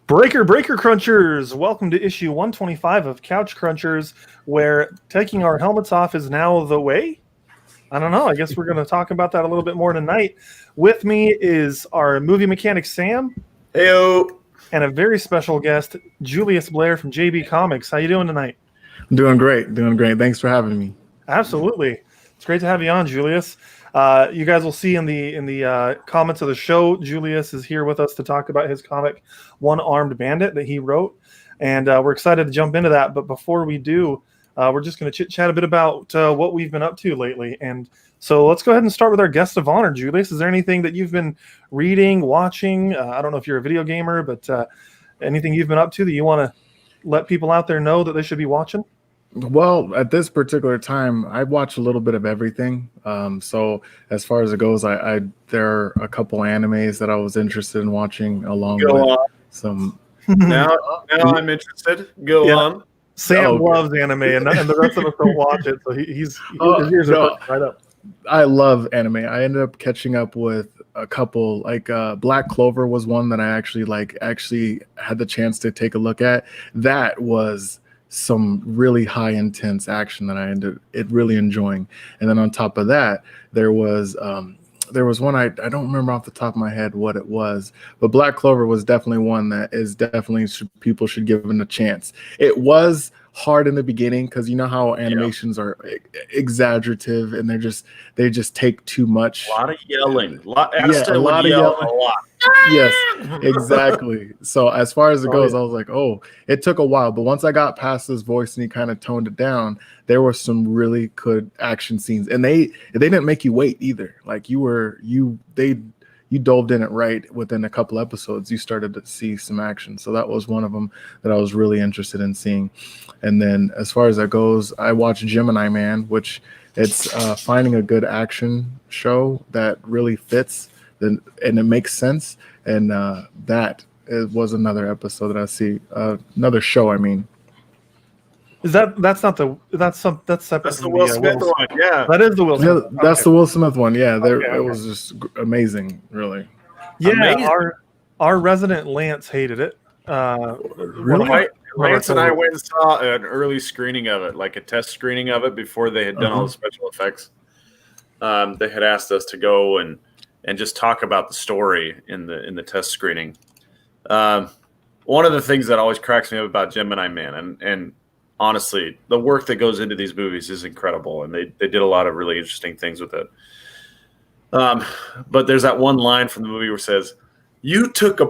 Breaker Crunchers, welcome to issue 125 of Couch Crunchers, where taking our helmets off is now the way. I don't know. I guess we're going to talk about that a little bit more tonight. With me is our movie mechanic, Sam. Heyo. And a very special guest, Julius Blair from JB Comics. How you doing tonight? Doing great. Thanks for having me. Absolutely. It's great to have you on, Julius. You guys will see in the comments of the show, Julius is here with us to talk about his comic, One-Armed Bandit, that he wrote. And we're excited to jump into that. But before we do, we're just going to chit-chat a bit about what we've been up to lately. And so let's go ahead and start with our guest of honor, Julius. Is there anything that you've been reading, watching? I don't know if you're a video gamer, but anything you've been up to that you want to let people out there know that they should be watching? Well, at this particular time, I watch a little bit of everything. So as far as it goes, I there are a couple animes that I was interested in watching along with some. Now I'm interested. Go on. Sam loves anime, and the rest of us don't watch it, so his ears are right up. I love anime. I ended up catching up with a couple, like Black Clover was one that I actually had the chance to take a look at. That was some really high intense action that I ended up really enjoying. And then on top of that, there was one I don't remember off the top of my head what it was, but Black Clover was definitely one that is definitely people should give it a chance. It was hard in the beginning because you know how animations are exaggerative and they just take too much. A lot of yelling. A lot of yelling. A lot. Yes, exactly. So as far as it goes, I was like, oh, it took a while, but once I got past his voice and he kind of toned it down, there were some really good action scenes, and they didn't make you wait either. Like you dove in it right within a couple episodes. You started to see some action, so that was one of them that I was really interested in seeing. And then as far as that goes, I watched Gemini Man, which it's finding a good action show that really fits. And it makes sense, and was another episode that I see. Another show, I mean. Is that's separate? That's the Will Smith one, yeah. That is the Will Smith. Yeah, that's the Will Smith one, yeah. It was just amazing, really. Yeah, amazing. Our resident Lance hated it. Really? Lance and I went and saw an early screening of it, like a test screening of it before they had done all the special effects. They had asked us to go and just talk about the story in the test screening. One of the things that always cracks me up about Gemini Man, and honestly, the work that goes into these movies is incredible, and they did a lot of really interesting things with it. But there's that one line from the movie where it says, "You took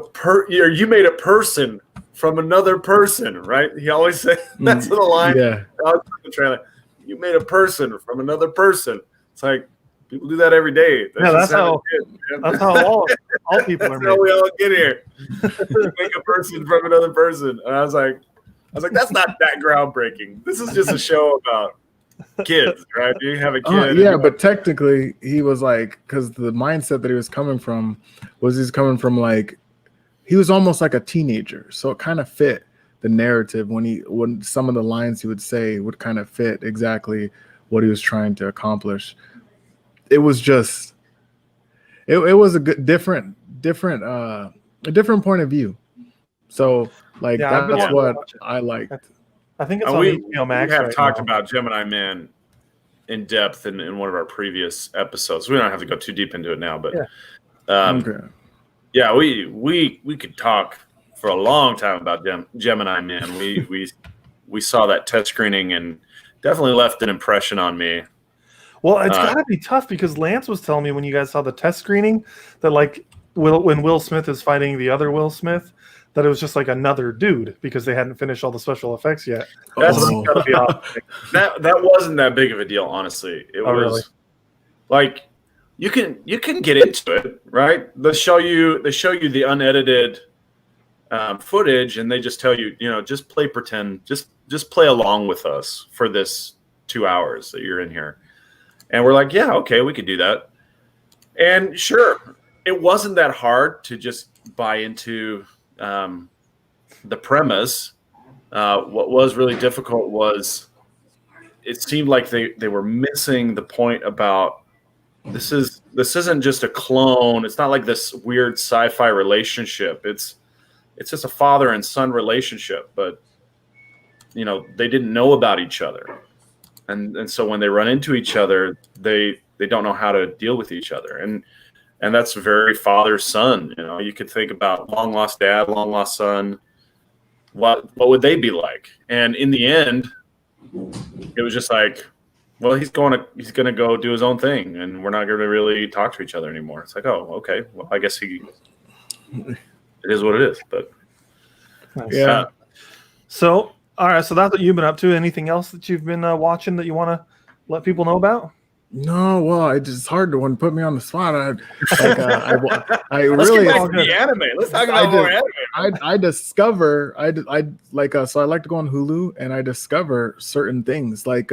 you made a person from another person," right? He always says that's the line. Yeah. The trailer. You made a person from another person. It's like, people do that every day. That's how all people are made. That's how we all get here. Make a person from another person. And I was like, that's not that groundbreaking. This is just a show about kids, right? You have a kid. But technically, he was like, because the mindset that he was coming from like, he was almost like a teenager. So it kind of fit the narrative when some of the lines he would say would kind of fit exactly what he was trying to accomplish. It was just, it was a good, different point of view. So like, that's what I liked. I think it's on HBO Max. We have talked about Gemini Man in depth in one of our previous episodes. We don't have to go too deep into it now, but we could talk for a long time about Gemini Man. We saw that test screening and definitely left an impression on me. Well, it's got to be tough because Lance was telling me when you guys saw the test screening that like when Will Smith is fighting the other Will Smith, that it was just like another dude because they hadn't finished all the special effects yet. That's gotta be awesome. That wasn't that big of a deal, honestly. It was really? Like you can get into it, right? They show you the unedited footage, and they just tell you, just play pretend, just play along with us for this 2 hours that you're in here. And we're like, yeah, okay, we could do that. And sure, it wasn't that hard to just buy into the premise. What was really difficult was it seemed like they were missing the point about this isn't just a clone. It's not like this weird sci-fi relationship. It's it's just a father and son relationship, but they didn't know about each other, and so when they run into each other, they don't know how to deal with each other, and that's very father son. You could think about long lost dad, long lost son. What would they be like? And in the end, it was just like, well, he's gonna go do his own thing, and we're not gonna really talk to each other anymore. It's like, oh, okay, well, I guess it is what it is. But yeah. So, all right. So that's what you've been up to. Anything else that you've been watching that you want to let people know about? No, well, it's hard to put me on the spot. I Let's really get back to the anime. Let's talk about more anime. I discover I like so I like to go on Hulu and I discover certain things like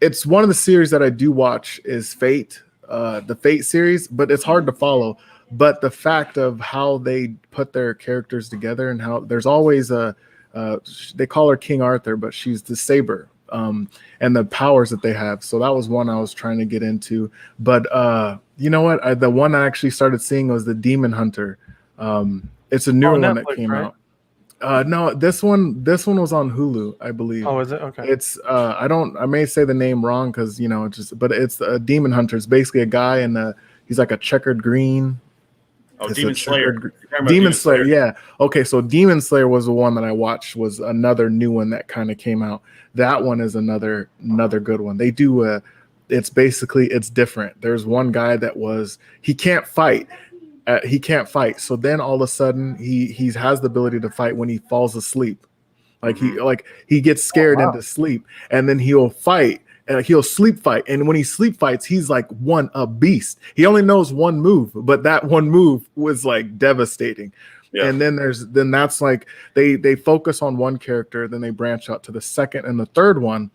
it's one of the series that I do watch is Fate, the Fate series, but it's hard to follow. But the fact of how they put their characters together and how there's always they call her King Arthur, but she's the saber. And the powers that they have. So that was one I was trying to get into. But you know what? The one I actually started seeing was the Demon Hunter. It's a new one Netflix, that came right? out. No, this one was on Hulu, I believe. Oh, is it? Okay. It's I may say the name wrong because but it's a Demon Hunter. It's basically a guy and he's like a checkered green. Oh, Demon Slayer. Demon Slayer, yeah. Okay, so Demon Slayer was the one that I watched, was another new one that kind of came out. That one is another good one. They do it's different. There's one guy that he can't fight. So then all of a sudden he has the ability to fight when he falls asleep. Like he gets scared into sleep, and then he'll fight. He'll sleep fight, and when he sleep fights, he's like a beast. He only knows one move, but that one move was like devastating. Yeah. And then that's like they focus on one character, then they branch out to the second and the third one,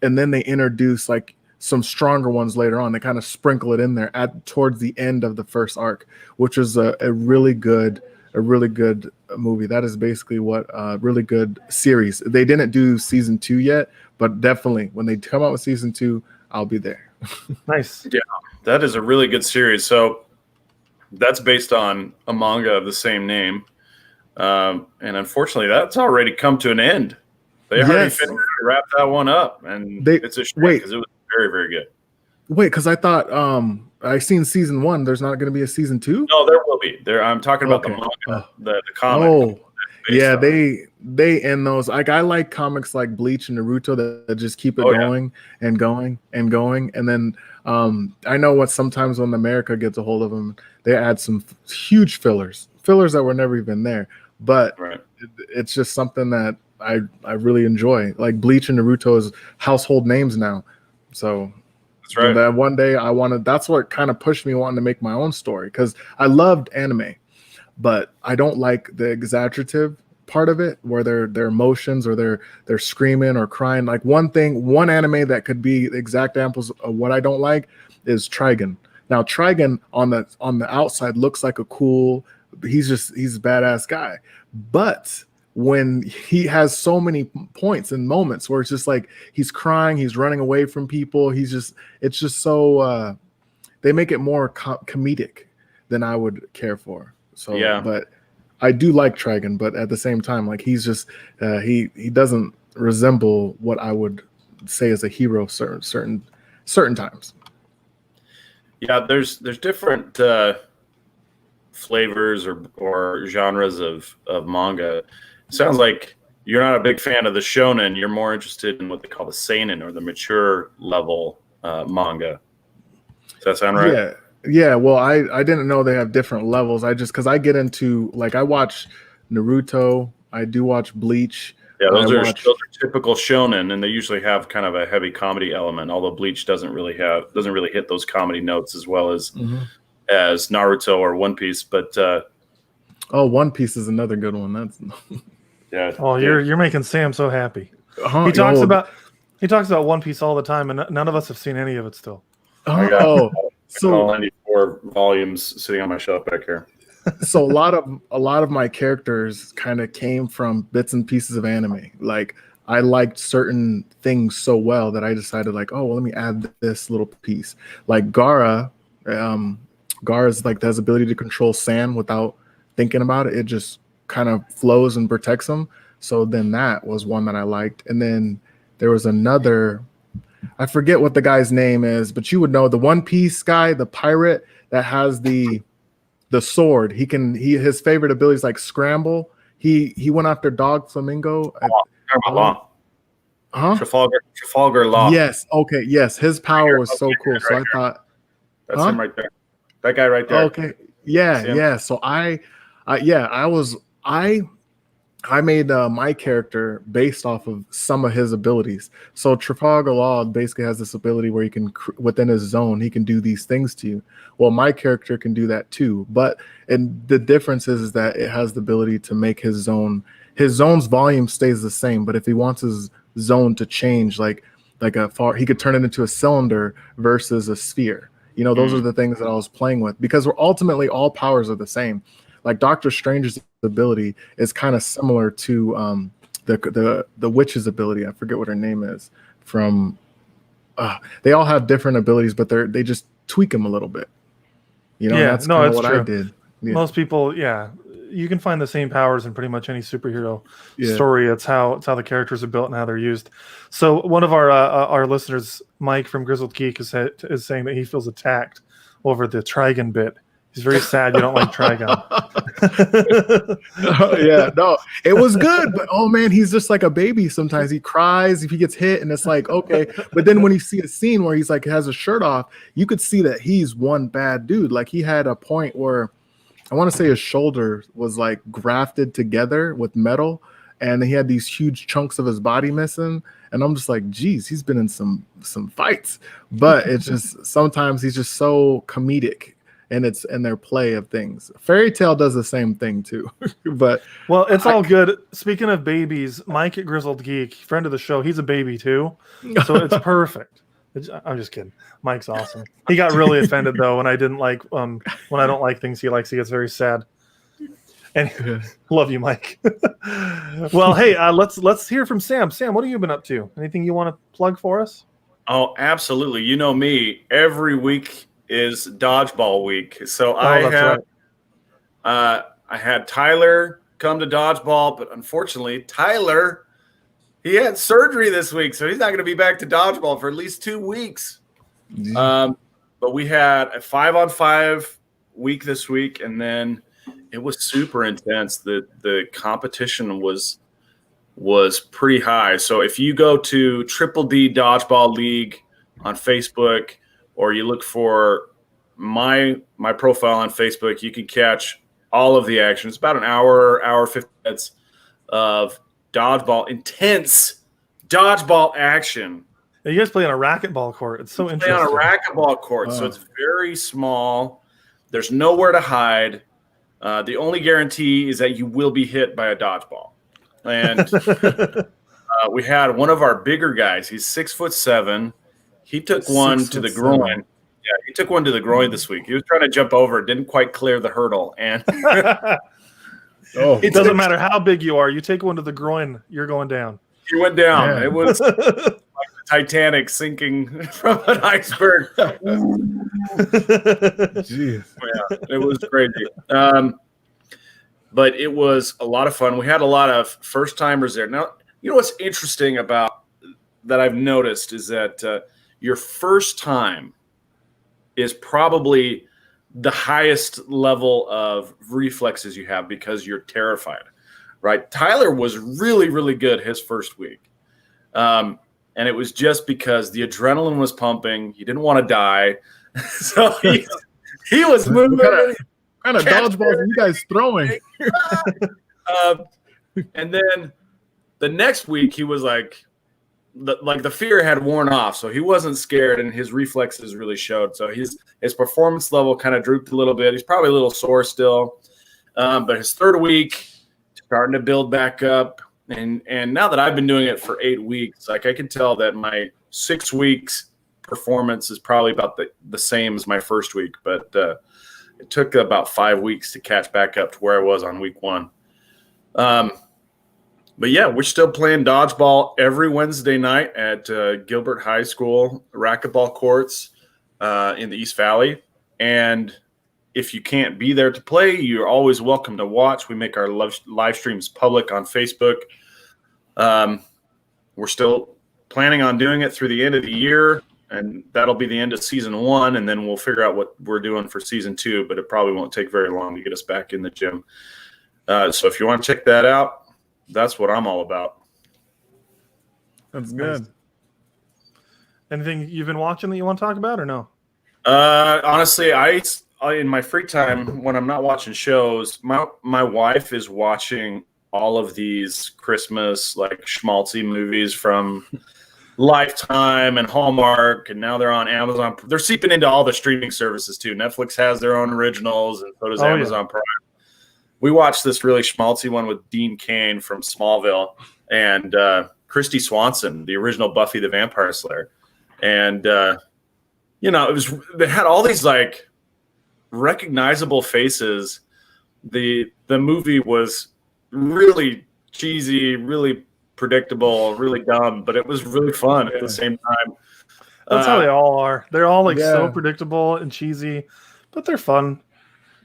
and then they introduce like some stronger ones later on. They kind of sprinkle it in there towards the end of the first arc, which is a really good movie. That is basically what a really good series. They didn't do season 2 yet, but definitely when they come out with season 2, I'll be there. Nice. Yeah, that is a really good series. So that's based on a manga of the same name. And unfortunately, that's already come to an end. They already finished to wrap that one up. And it's a shame because it was very, very good. Wait, because I thought I seen season 1. There's not going to be a season 2? No, there will be. I'm talking about the manga, the comic. Oh, yeah, they end those. Like I like comics like Bleach and Naruto that just keep it going and going and going. And then I know what sometimes when America gets a hold of them, they add some huge fillers that were never even there. But it's just something that I really enjoy. Like Bleach and Naruto is household names now. So that's right. That one day that's what kind of pushed me wanting to make my own story, because I loved anime, but I don't like the exaggerative part of it where their emotions or they're screaming or crying. Like one anime that could be exact examples of what I don't like is Trigun. Now Trigun on the outside looks like he's a badass guy, but when he has so many points and moments where it's just like he's crying, he's running away from people, it's just so they make it more comedic than I would care for. So but I do like Trigun, but at the same time, like he's just he doesn't resemble what I would say as a hero certain times. Yeah, there's different flavors or genres of manga. Sounds like you're not a big fan of the shonen. You're more interested in what they call the seinen or the mature level manga. Does that sound right? Yeah. Well, I didn't know they have different levels. Because I get into, like, I watch Naruto. I do watch Bleach. Yeah, those are typical shonen, and they usually have kind of a heavy comedy element. Although Bleach doesn't really hit those comedy notes as well as Naruto or One Piece. But One Piece is another good one. That's you're making Sam so happy. He talks about One Piece all the time, and none of us have seen any of it still. So 94 volumes sitting on my shelf back here. So a lot of my characters kind of came from bits and pieces of anime. Like I liked certain things so well that I decided like, let me add this little piece. Like Gaara's like has ability to control sand without thinking about it. It just kind of flows and protects him. So then that was one that I liked. And then there was another, I forget what the guy's name is, but you would know, the One Piece guy, the pirate that has the sword. His favorite ability is like scramble. He went after Dog Flamingo. Huh? Trafalgar Law. Yes. Okay. Yes. His power was so cool. So I thought that's him right there. That guy right there. Okay. Yeah. Yeah. So I made my character based off of some of his abilities. So Trafalgar Law basically has this ability where he can, within his zone, he can do these things to you. Well, my character can do that too. And the difference is that it has the ability to make his zone's volume stays the same. But if he wants his zone to change, he could turn it into a cylinder versus a sphere. Those are the things that I was playing with, because we're ultimately all powers are the same. Like Doctor Strange's ability is kind of similar to the witch's ability. I forget what her name is. They all have different abilities, but they just tweak them a little bit. That's kind of what true. I did. Yeah. Most people, you can find the same powers in pretty much any superhero story. It's how the characters are built and how they're used. So one of our listeners, Mike from Grizzled Geek, is saying that he feels attacked over the Trigon bit. He's very sad you don't like Trigon. No, it was good, but oh man, he's just like a baby. Sometimes he cries if he gets hit, and it's like, okay. But then when you see a scene where he's like has his shirt off, you could see that he's one bad dude. Like he had a point where I want to say his shoulder was like grafted together with metal, and he had these huge chunks of his body missing. And I'm just like, geez, he's been in some fights. But it's just sometimes he's just so comedic. And it's in their play of things. Fairy Tale does the same thing too. But it's all good. Speaking of babies, Mike at Grizzled Geek, friend of the show, he's a baby too. So it's perfect. I'm just kidding. Mike's awesome. He got really offended though when I didn't like when I don't like things he likes. He gets very sad. Anyway, love you, Mike. Well, hey, let's hear from Sam. Sam, what have you been up to? Anything you want to plug for us? Oh, absolutely. You know me. Every week is dodgeball week. So I had Tyler come to dodgeball, but unfortunately Tyler, he had surgery this week, so he's not going to be back to dodgeball for at least 2 weeks. But we had a 5-on-5 week this week, and then it was super intense. The competition was pretty high. So if you go to Triple D Dodgeball League on Facebook, or you look for my profile on Facebook, you can catch all of the action. It's about an hour 50 minutes of intense dodgeball action. And you guys play on a racquetball court. It's so interesting. Play on a racquetball court, so it's very small. There's nowhere to hide. The only guarantee is that you will be hit by a dodgeball. And we had one of our bigger guys. He's 6'7". He took one to the groin. Yeah, he took one to the groin this week. He was trying to jump over, didn't quite clear the hurdle, and it doesn't matter how big you are. You take one to the groin, you're going down. He went down. Yeah. It was like the Titanic sinking from an iceberg. Jeez. Yeah, it was crazy. But it was a lot of fun. We had a lot of first timers there. Now, you know what's interesting about that I've noticed is that your first time is probably the highest level of reflexes you have because you're terrified, right? Tyler was really, really good his first week. And it was just because the adrenaline was pumping. He didn't want to die. So he was moving. What kind of dodgeballs are you guys throwing? And then the next week he was like the fear had worn off, so he wasn't scared, and his reflexes really showed. So his performance level kind of drooped a little bit. He's probably a little sore still, but his third week starting to build back up. And now that I've been doing it for 8 weeks, like I can tell that my 6 weeks performance is probably about the same as my first week, but it took about 5 weeks to catch back up to where I was on week 1. But yeah, we're still playing dodgeball every Wednesday night at Gilbert High School racquetball courts in the East Valley. And if you can't be there to play, you're always welcome to watch. We make our live streams public on Facebook. We're still planning on doing it through the end of the year, and that'll be the end of season 1, and then we'll figure out what we're doing for season 2, but it probably won't take very long to get us back in the gym. So if you want to check that out, that's what I'm all about. That's good. Nice. Anything you've been watching that you want to talk about or no? Honestly, I in my free time when I'm not watching shows, my wife is watching all of these Christmas like schmaltzy movies from Lifetime and Hallmark, and now they're on Amazon. They're seeping into all the streaming services too. Netflix has their own originals, and so does Amazon Prime. We watched this really schmaltzy one with Dean Cain from Smallville and Christy Swanson, the original Buffy the Vampire Slayer. And they had all these like recognizable faces. The movie was really cheesy, really predictable, really dumb, but it was really fun at the same time. That's how they all are. They're all like so predictable and cheesy, but they're fun.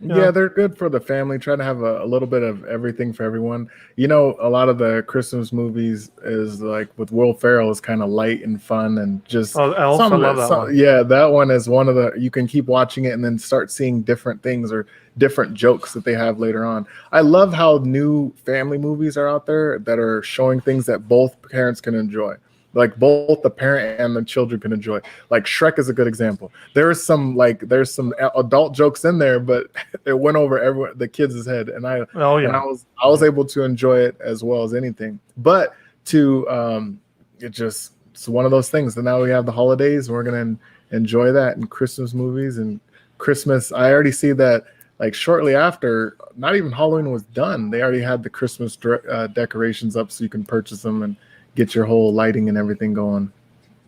Yeah, they're good for the family. Try to have a little bit of everything for everyone. You know, a lot of the Christmas movies is like with Will Ferrell is kind of light and fun and just. Oh, Elf, I love that one. Yeah, that one is one of the. You can keep watching it and then start seeing different things or different jokes that they have later on. I love how new family movies are out there that are showing things that both parents can enjoy. Like both the parent and the children can enjoy. Like Shrek is a good example. There's some adult jokes in there, but it went over the kids' head, and I was able to enjoy it as well as anything. But it's one of those things. And now we have the holidays, and we're gonna enjoy that and Christmas movies and Christmas. I already see that like shortly after, not even Halloween was done, they already had the Christmas decorations up, so you can purchase them and get your whole lighting and everything going.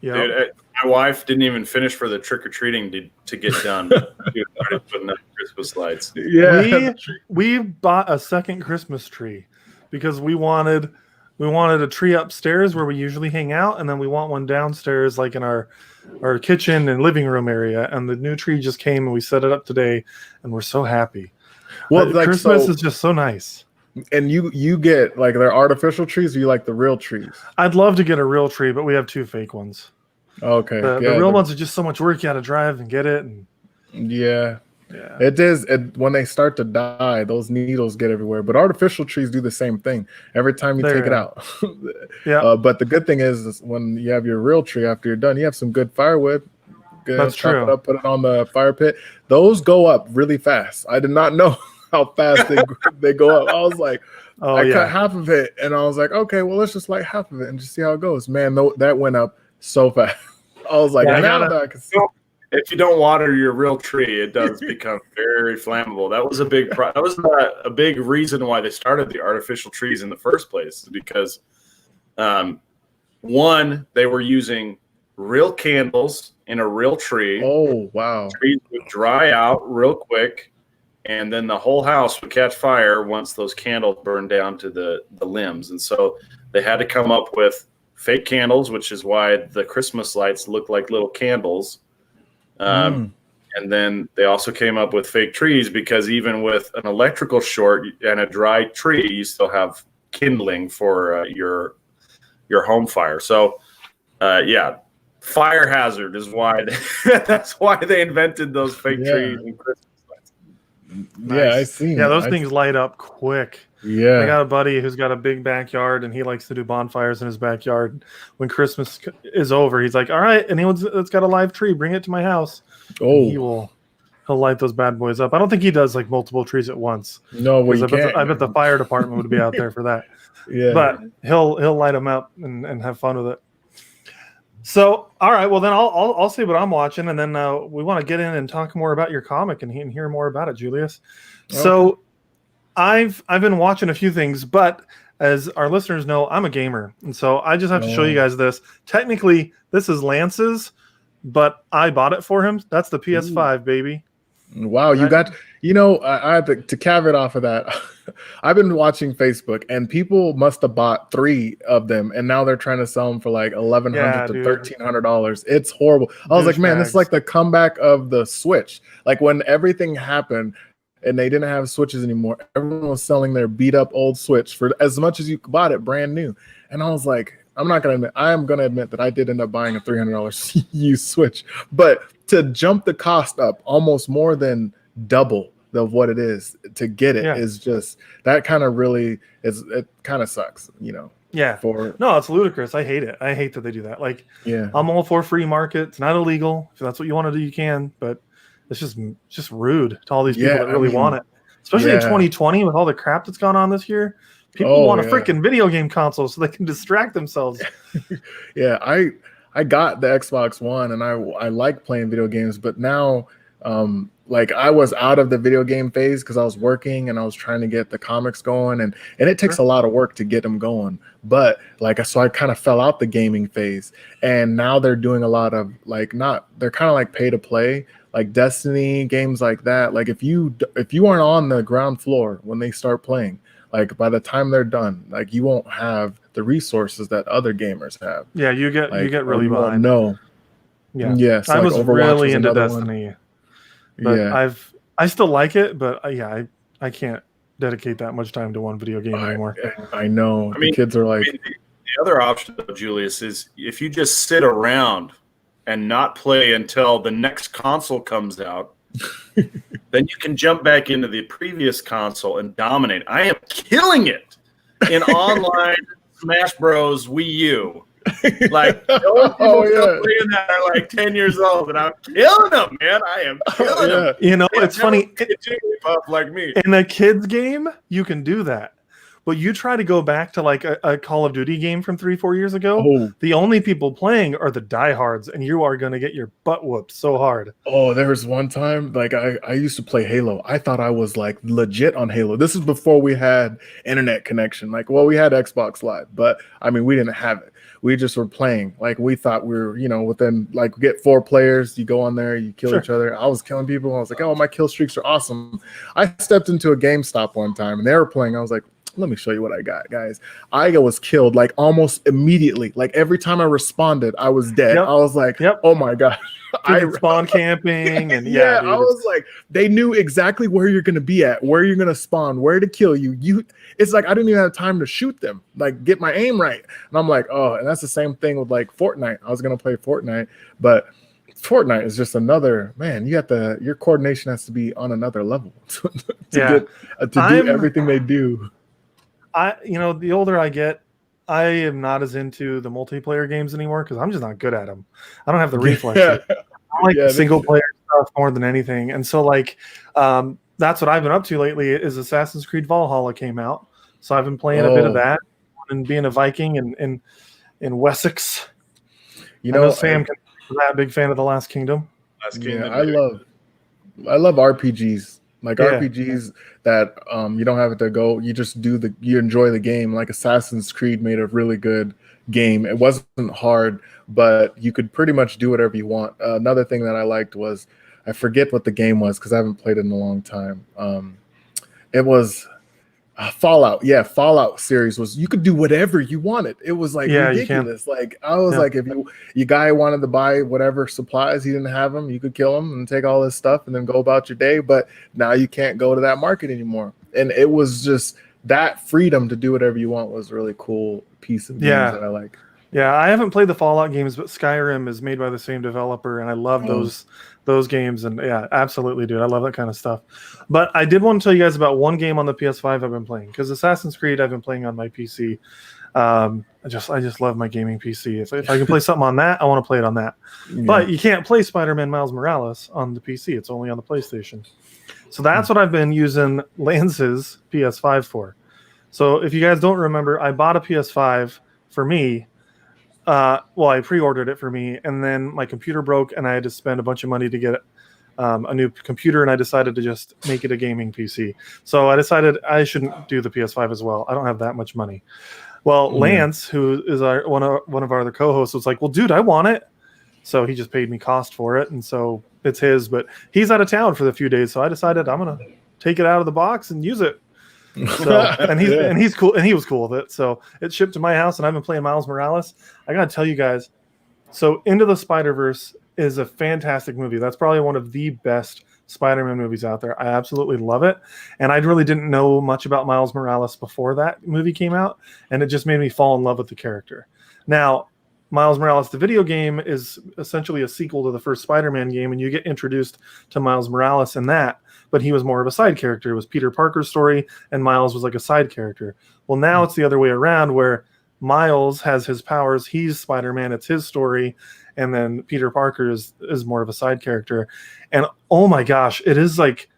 Yeah, dude, my wife didn't even finish for the trick or treating to get done. She started putting up Christmas lights. Yeah, we bought a second Christmas tree because we wanted a tree upstairs where we usually hang out, and then we want one downstairs, like in our kitchen and living room area. And the new tree just came, and we set it up today, and we're so happy. Well, Christmas is just so nice. And you get like their artificial trees, or you like the real trees? I'd love to get a real tree, but we have 2 fake ones. Okay. The real ones are just so much work. You got to drive and get it. And it is. When they start to die, those needles get everywhere. But artificial trees do the same thing every time you take it out. But the good thing is when you have your real tree, after you're done, you have some good firewood. That's true. It up, put it on the fire pit. Those go up really fast. I did not know how fast they go up. I was like, cut half of it, and I was like, okay, well, let's just light half of it and just see how it goes. Man, that went up so fast. I was like, if you don't water your real tree, it does become very flammable. That was a big reason why they started the artificial trees in the first place, because one, they were using real candles in a real tree. Oh, wow. Trees would dry out real quick, and then the whole house would catch fire once those candles burned down to the limbs. And so they had to come up with fake candles, which is why the Christmas lights look like little candles. And then they also came up with fake trees, because even with an electrical short and a dry tree, you still have kindling for your home fire. So, fire hazard is why that's why they invented those fake trees and Christmas. Nice. Yeah, I see. Yeah, those things light up quick. Yeah, I got a buddy who's got a big backyard, and he likes to do bonfires in his backyard. When Christmas is over, he's like, "All right, anyone that's got a live tree, bring it to my house." Oh, he'll light those bad boys up. I don't think he does like multiple trees at once. No, I bet the fire department would be out there for that. Yeah, but he'll light them up and have fun with it. So, all right, well then I'll say what I'm watching, and then we want to get in and talk more about your comic and hear more about it, Julius. Okay. So, I've been watching a few things, but as our listeners know, I'm a gamer, and so I just have to show you guys this. Technically, this is Lance's, but I bought it for him. That's the PS5, baby. Wow, right? You know, I have to caveat off of that. I've been watching Facebook, and people must have bought 3 of them, and now they're trying to sell them for like $1,100 Yeah, to dude. $1,300. It's horrible. I was like, man, this is like the comeback of the Switch. Like when everything happened and they didn't have Switches anymore, everyone was selling their beat up old Switch for as much as you bought it brand new. And I was like, I am gonna admit that I did end up buying a $300 used Switch, but to jump the cost up almost more than double of what it is to get it is just that kind of really is, it kind of sucks, you know. No, it's ludicrous. I hate it. I hate that they do that. Like, I'm all for free market. It's not illegal. If that's what you want to do, you can, but it's just rude to all these people that really want it, especially in 2020 with all the crap that's gone on this year. People want a freaking video game console so they can distract themselves. I got the Xbox One and I like playing video games, but now like I was out of the video game phase because I was working and I was trying to get the comics going, and it takes a lot of work to get them going. But like, so I kind of fell out the gaming phase, and now they're doing a lot of like, they're kind of like pay to play, like Destiny games like that. Like if you aren't on the ground floor when they start playing, like by the time they're done, like you won't have the resources that other gamers have. Yeah, you get really behind. No. Yes, I like was Overwatch really into Destiny. One. But I still like it, but I can't dedicate that much time to one video game anymore. I know. The kids are like. The other option, Julius, is if you just sit around and not play until the next console comes out, then you can jump back into the previous console and dominate. I am killing it in online Smash Bros. Wii U. Like, playing that are like 10 years old, and I'm killing them, man. I am killing them. You know, it's funny. Like me. In a kid's game, you can do that. But you try to go back to like a Call of Duty game from 3-4 years ago, the only people playing are the diehards, and you are going to get your butt whooped so hard. Oh, there was one time, like I used to play Halo. I thought I was like legit on Halo. This is before we had internet connection. Like, well, we had Xbox Live, but I mean, we didn't have it. We just were playing. Like we thought we were, you know, within like get 4 players, you go on there, you kill each other. I was killing people. I was like, oh, my kill streaks are awesome. I stepped into a GameStop one time and they were playing. I was like, let me show you what I got, guys. I was killed like almost immediately. Like every time I responded, I was dead. I was like, oh my God. I spawn camping and I was like, they knew exactly where you're gonna be at, where you're gonna spawn, where to kill you. It's like I didn't even have time to shoot them, like get my aim right. And I'm like, oh, and that's the same thing with like Fortnite. I was gonna play Fortnite, but Fortnite is just another, man, your coordination has to be on another level to do everything they do. The older I get, I am not as into the multiplayer games anymore because I'm just not good at them. I don't have the reflexes. I like single player stuff more than anything. And so like that's what I've been up to lately is Assassin's Creed Valhalla came out. So I've been playing a bit of that and being a Viking in Wessex. You know, Sam can be that big fan of The Last Kingdom. I love RPGs. Like RPGs that you don't have to go, you just you enjoy the game. Like Assassin's Creed made a really good game. It wasn't hard, but you could pretty much do whatever you want. Another thing that I liked was, I forget what the game was because I haven't played it in a long time. It was Fallout. Yeah, Fallout series was, you could do whatever you wanted. It was like ridiculous. Like I was like, if you guy wanted to buy whatever supplies, he didn't have them, you could kill him and take all his stuff and then go about your day. But now you can't go to that market anymore. And it was just that freedom to do whatever you want was a really cool piece of games that I like. Yeah, I haven't played the Fallout games, but Skyrim is made by the same developer, and I love those games. And yeah, absolutely, dude, I love that kind of stuff. But I did want to tell you guys about one game on the PS5 I've been playing, because Assassin's Creed I've been playing on my PC. I just love my gaming PC. If I can play something on that, I want to play it on that. Yeah. But you can't play Spider-Man Miles Morales on the PC. It's only on the PlayStation. So that's what I've been using Lance's PS5 for. So if you guys don't remember, I bought a PS5 for me. I pre-ordered it for me, and then my computer broke, and I had to spend a bunch of money to get a new computer, and I decided to just make it a gaming PC. So I decided I shouldn't do the PS5 as well. I don't have that much money. Well, Lance, who is one of our other co-hosts, was like, well, dude, I want it. So he just paid me cost for it, and so it's his, but he's out of town for the few days, so I decided I'm gonna take it out of the box and use it. So and he's cool, and he was cool with it. So it shipped to my house, and I've been playing Miles Morales. I gotta tell you guys, so Into the Spider-Verse is a fantastic movie. That's probably one of the best Spider-Man movies out there. I absolutely love it. And I really didn't know much about Miles Morales before that movie came out, and it just made me fall in love with the character. Now, Miles Morales, the video game, is essentially a sequel to the first Spider-Man game, and you get introduced to Miles Morales in that, but he was more of a side character. It was Peter Parker's story, and Miles was like a side character. Well, now it's the other way around, where Miles has his powers, he's Spider-Man, it's his story, and then Peter Parker is more of a side character. And oh my gosh, it is like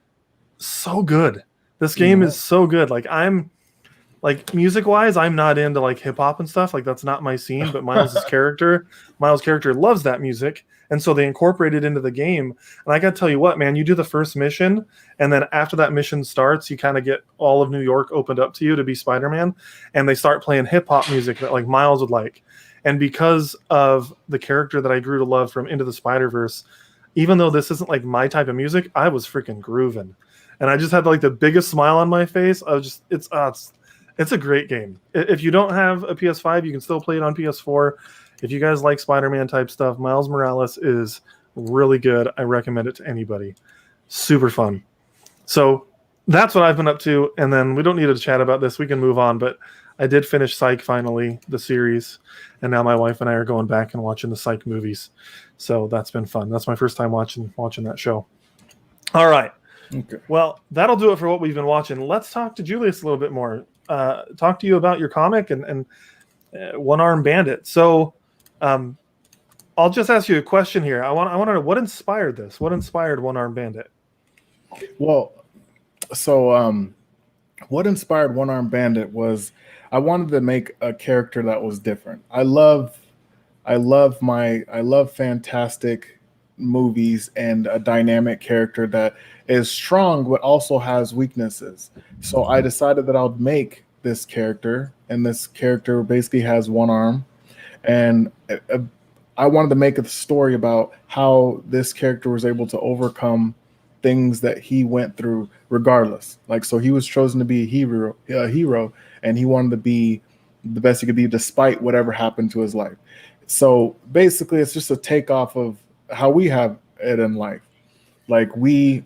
so good. This game is so good. Like, I'm like, music wise, I'm not into like hip hop and stuff. Like, that's not my scene, but Miles' character loves that music. And so they incorporate it into the game. And I got to tell you what, man, you do the first mission, and then after that mission starts, you kind of get all of New York opened up to you to be Spider-Man. And they start playing hip hop music that like Miles would like. And because of the character that I grew to love from Into the Spider-Verse, even though this isn't like my type of music, I was freaking grooving. And I just had like the biggest smile on my face. I was just, it's a great game. If you don't have a PS5, you can still play it on PS4. If you guys like Spider-Man type stuff, Miles Morales is really good. I recommend it to anybody. Super fun. So that's what I've been up to. And then we don't need to chat about this. We can move on. But I did finish Psych finally, the series. And now my wife and I are going back and watching the Psych movies. So that's been fun. That's my first time watching that show. All right. Okay. Well, that'll do it for what we've been watching. Let's talk to Julius a little bit more. Talk to you about your comic and One Arm Bandit. So I'll just ask you a question here. I want to know what inspired this. What inspired One Arm Bandit? Well, so what inspired One Arm Bandit was I wanted to make a character that was different. I love fantastic movies and a dynamic character that is strong but also has weaknesses. So I decided that I'll make this character, and this character basically has one arm, and I wanted to make a story about how this character was able to overcome things that he went through regardless. Like, so he was chosen to be a hero, and he wanted to be the best he could be despite whatever happened to his life. So basically it's just a takeoff of how we have it in life. Like, we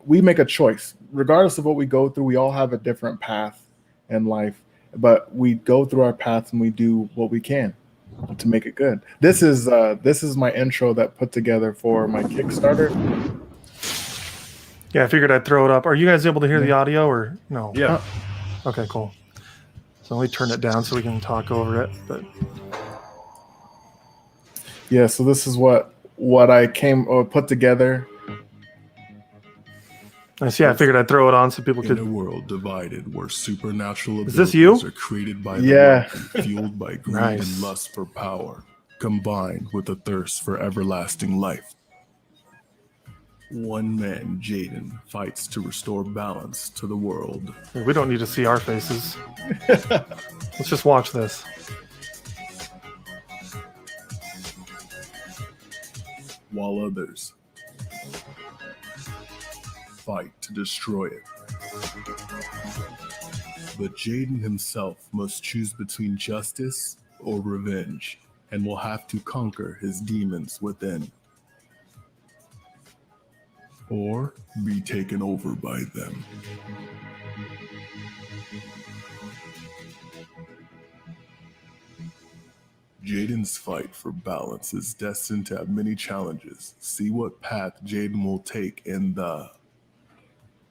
make a choice regardless of what we go through. We all have a different path in life, but we go through our paths and we do what we can to make it good. This is my intro that put together for my Kickstarter. Yeah, I figured I'd throw it up. Are you guys able to hear the audio or no? Yeah. Okay, cool. So let me turn it down so we can talk over it. But yeah, so this is what I put together. Nice. Yeah, I figured I'd throw it on so people could. In a world divided where supernatural Is this you? abilities are created by the Yeah. world, fueled by greed Nice. and lust for power, combined with a thirst for everlasting life. One man, Jaden, fights to restore balance to the world. We don't need to see our faces. Let's just watch this. While others fight to destroy it. But Jaden himself must choose between justice or revenge, and will have to conquer his demons within. Or be taken over by them. Jaden's fight for balance is destined to have many challenges. See what path Jaden will take in the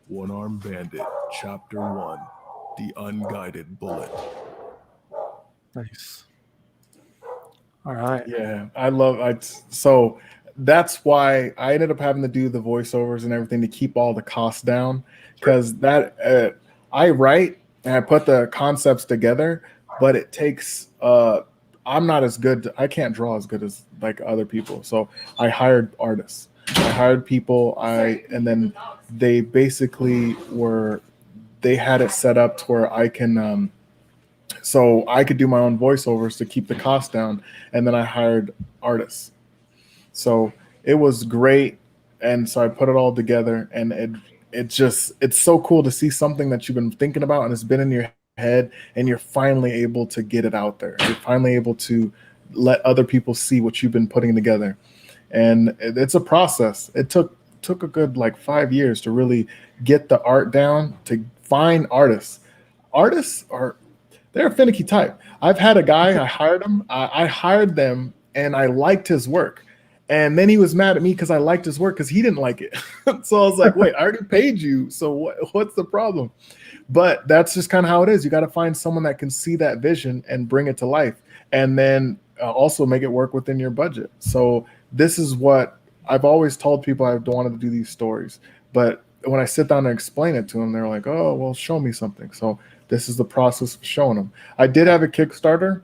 One Arm Bandit, Chapter 1, The Unguided Bullet. Nice. All right. Yeah, so that's why I ended up having to do the voiceovers and everything to keep all the costs down, because that I write and I put the concepts together, but it takes I'm not as good. I can't draw as good as like other people, so I hired artists. I hired people. And then they basically they had it set up to where I can. So I could do my own voiceovers to keep the cost down, and then I hired artists. So it was great. and so I put it all together, and it's so cool to see something that you've been thinking about and it's been in your head, and you're finally able to get it out there. You're finally able to let other people see what you've been putting together, and it's a process. It took a good like 5 years to really get the art down, to find artists. They're a finicky type. I've had a guy, I hired him. I hired them, and I liked his work. And then he was mad at me because I liked his work because he didn't like it. So I was like, wait, I already paid you. So what's the problem? But that's just kind of how it is. You got to find someone that can see that vision and bring it to life. And then also make it work within your budget. So this is what I've always told people I wanted to do these stories. But when I sit down and explain it to them, they're like, oh, well, show me something. So this is the process of showing them. I did have a Kickstarter.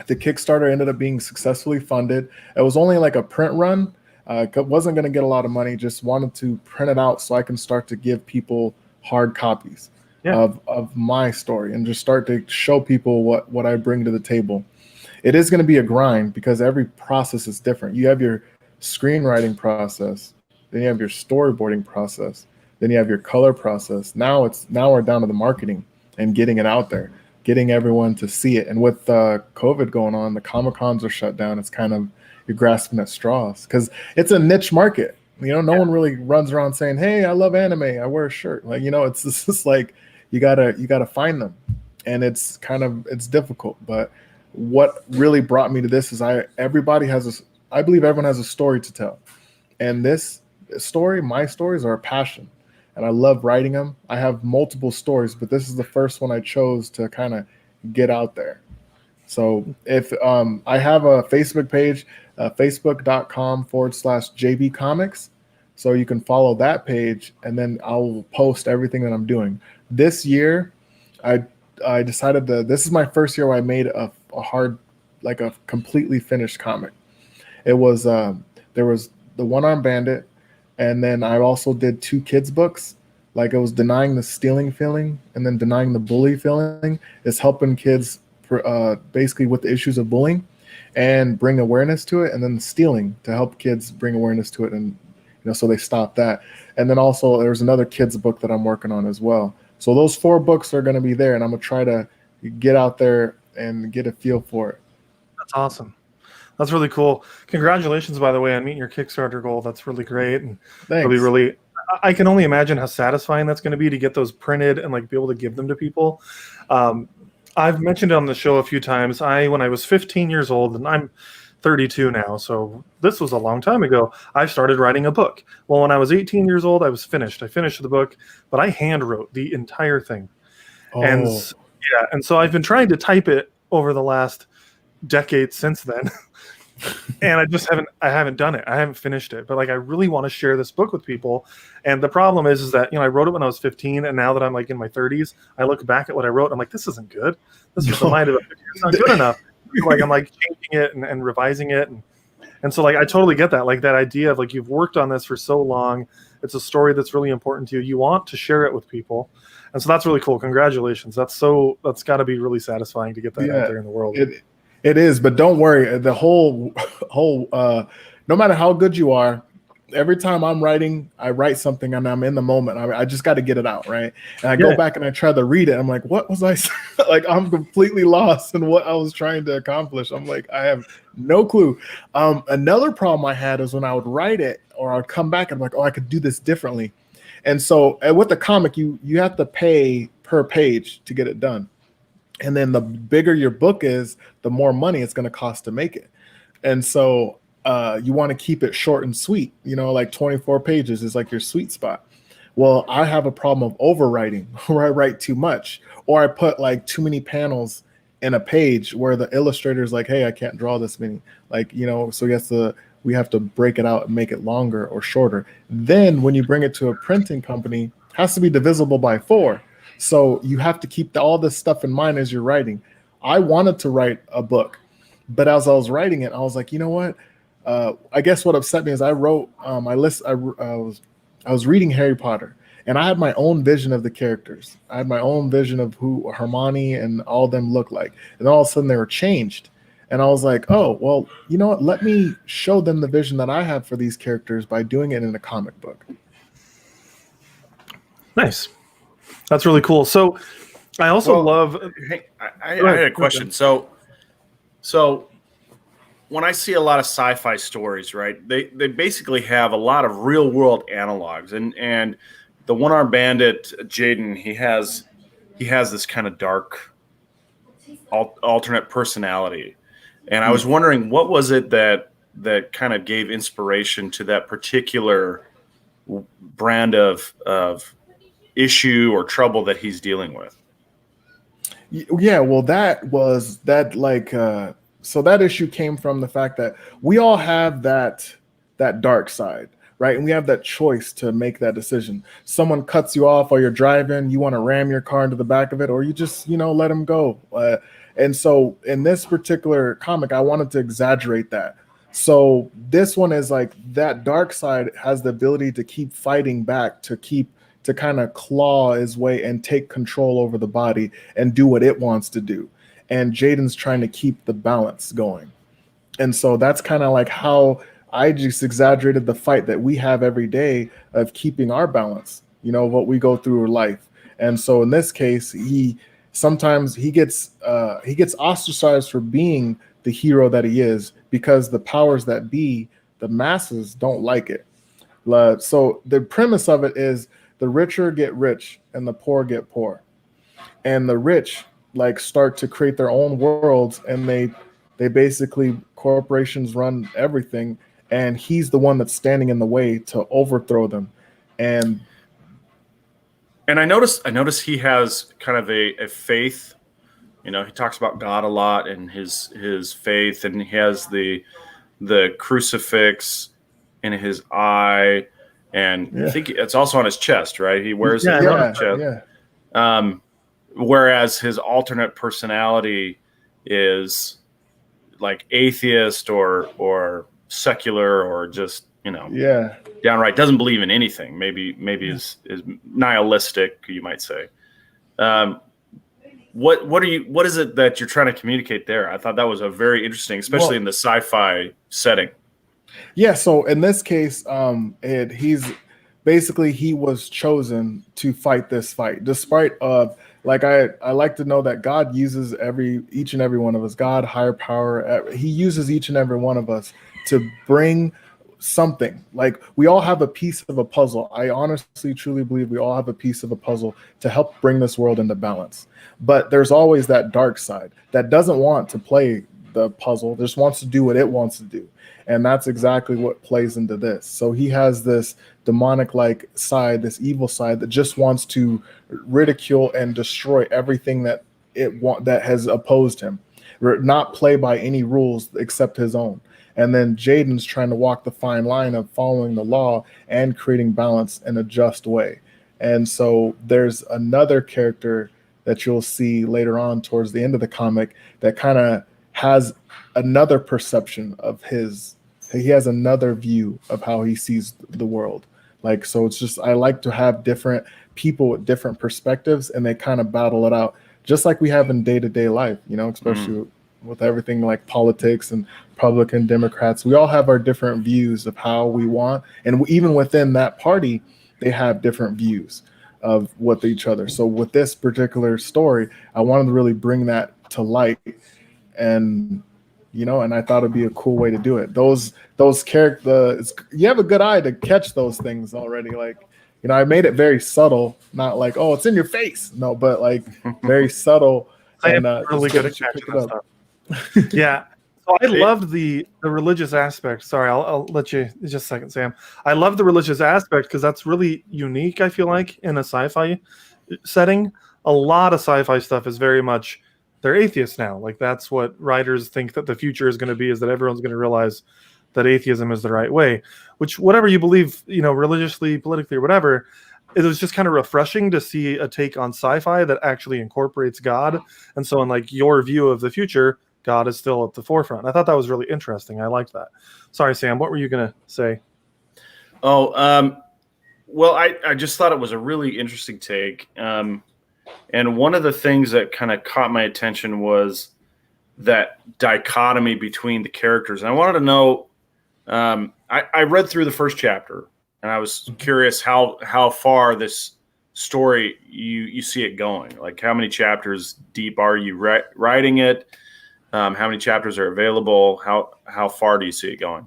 The Kickstarter ended up being successfully funded. It was only like a print run. Wasn't going to get a lot of money. Just wanted to print it out so I can start to give people hard copies of my story and just start to show people what I bring to the table. It is going to be a grind because every process is different. You have your screenwriting process, then you have your storyboarding process, then you have your color process. Now we're down to the marketing and getting it out there, getting everyone to see it. And with COVID going on, the Comic-Cons are shut down. It's kind of, you're grasping at straws because it's a niche market. No one really runs around saying, hey, I love anime, I wear a shirt. Like, it's just like you gotta find them. And it's difficult. But what really brought me to this is I believe everyone has a story to tell. And this story, my stories are a passion. And I love writing them. I have multiple stories, but this is the first one I chose to kind of get out there. So if I have a Facebook page, facebook.com/JB Comics. So you can follow that page, and then I'll post everything that I'm doing. This year, I decided this is my first year where I made a completely finished comic. It was, there was the One-Armed Bandit, and then I also did 2 kids books. Like, it was denying the stealing feeling and then denying the bully feeling. It's helping kids basically with the issues of bullying and bring awareness to it. And then the stealing to help kids bring awareness to it. And, so they stop that. And then also there's another kids book that I'm working on as well. So those 4 books are going to be there, and I'm going to try to get out there and get a feel for it. That's awesome. That's really cool. Congratulations, by the way, on meeting your Kickstarter goal. That's really great. And Thanks. it'll be I can only imagine how satisfying that's going to be to get those printed and like be able to give them to people. I've mentioned it on the show a few times. When I was 15 years old, and I'm 32 now, so this was a long time ago, I started writing a book. Well, when I was 18 years old, I was finished. I finished the book, but I hand wrote the entire thing. Oh. And so I've been trying to type it over the last decade since then. And I haven't done it. I haven't finished it, but like, I really want to share this book with people. And the problem is that, I wrote it when I was 15, and now that I'm like in my 30s, I look back at what I wrote. I'm like, this isn't good. This was the mind of it. It's not good enough. Like, I'm like changing it and revising it. And so like, I totally get that. Like, that idea of like, you've worked on this for so long. It's a story that's really important to you. You want to share it with people. And so that's really cool. Congratulations. That's got to be really satisfying to get that out there in the world. It is, but don't worry. The whole no matter how good you are, every time I'm writing, I write something and I'm in the moment. I just got to get it out, right? And I go back and I try to read it. I'm like, what was I like? I'm completely lost in what I was trying to accomplish. I'm like, I have no clue. Another problem I had is when I would write it or I'd come back and I'm like, oh, I could do this differently. And so with the comic, you have to pay per page to get it done. And then the bigger your book is, the more money it's going to cost to make it. And so you want to keep it short and sweet, like 24 pages is like your sweet spot. Well, I have a problem of overwriting where I write too much, or I put like too many panels in a page where the illustrator is like, hey, I can't draw this many. Like, so we have to break it out and make it longer or shorter. Then when you bring it to a printing company, it has to be divisible by 4. So you have to keep all this stuff in mind as you're writing. I wanted to write a book, but as I was writing it, I was like, you know what? I guess what upset me is I wrote I was reading Harry Potter, and I had my own vision of the characters. I had my own vision of who Hermione and all of them looked like. And all of a sudden they were changed. And I was like, oh, well, you know what? Let me show them the vision that I have for these characters by doing it in a comic book. Nice. That's really cool. So I also love. Hey, I had a question. So when I see a lot of sci-fi stories, right, they basically have a lot of real world analogs, and the one-armed bandit Jaden, he has this kind of dark alternate personality, and I was wondering what was it that kind of gave inspiration to that particular brand of issue or trouble that he's dealing with. Yeah, well, so that issue came from the fact that we all have that dark side, right? And we have that choice to make that decision. Someone cuts you off while you're driving, you want to ram your car into the back of it, or you just, let them go. And so in this particular comic, I wanted to exaggerate that. So this one is like that dark side has the ability to keep fighting back, to kind of claw his way and take control over the body and do what it wants to do. And Jaden's trying to keep the balance going. And so that's kind of like how I just exaggerated the fight that we have every day of keeping our balance, what we go through in life. And so in this case, he gets ostracized for being the hero that he is, because the powers that be, the masses, don't like it. So the premise of it is the richer get rich and the poor get poor. And the rich start to create their own worlds, and they basically, corporations run everything, and he's the one that's standing in the way to overthrow them. And I notice he has kind of a faith. He talks about God a lot and his faith, and he has the crucifix in his eye, and I think it's also on his chest, right? He wears it on his chest. Yeah. Whereas his alternate personality is like atheist or secular, or just downright doesn't believe in anything. Maybe is nihilistic, you might say. What is it that you're trying to communicate there? I thought that was a very interesting, especially in the sci-fi setting. Yeah, so in this case, he was chosen to fight this fight, despite I like to know that God uses each and every one of us. God, higher power, he uses each and every one of us to bring something. Like, we all have a piece of a puzzle. I honestly, truly believe we all have a piece of a puzzle to help bring this world into balance. But there's always that dark side that doesn't want to play the puzzle, just wants to do what it wants to do. And that's exactly what plays into this. So he has this demonic side, this evil side that just wants to ridicule and destroy everything that has opposed him, not play by any rules except his own. And then Jaden's trying to walk the fine line of following the law and creating balance in a just way. And so there's another character that you'll see later on towards the end of the comic that kind of has another perception of he has another view of how he sees the world. So it's just, I like to have different people with different perspectives, and they kind of battle it out, just like we have in day-to-day life, especially with everything like politics and Republican, Democrats. We all have our different views of how we want. And even within that party, they have different views of what each other. So with this particular story, I wanted to really bring that to light. And and I thought it'd be a cool way to do it. Those characters, you have a good eye to catch those things already. I made it very subtle, not like, oh, it's in your face. No, but very subtle. And really good at catching that stuff. Yeah. So I loved the religious aspect. Sorry, I'll let you just a second, Sam. I love the religious aspect because that's really unique, I feel like, in a sci-fi setting. A lot of sci-fi stuff is very much, they're atheists now. That's what writers think that the future is going to be, is that everyone's going to realize that atheism is the right way, which, whatever you believe, religiously, politically, or whatever, it was just kind of refreshing to see a take on sci-fi that actually incorporates God. And so in your view of the future, God is still at the forefront. I thought that was really interesting. I liked that. Sorry, Sam, what were you going to say? Oh, well, I just thought it was a really interesting take. And one of the things that kind of caught my attention was that dichotomy between the characters. And I wanted to know, I read through the first chapter, and I was curious how far this story you see it going. Like, how many chapters deep are you writing it? How many chapters are available? How far do you see it going?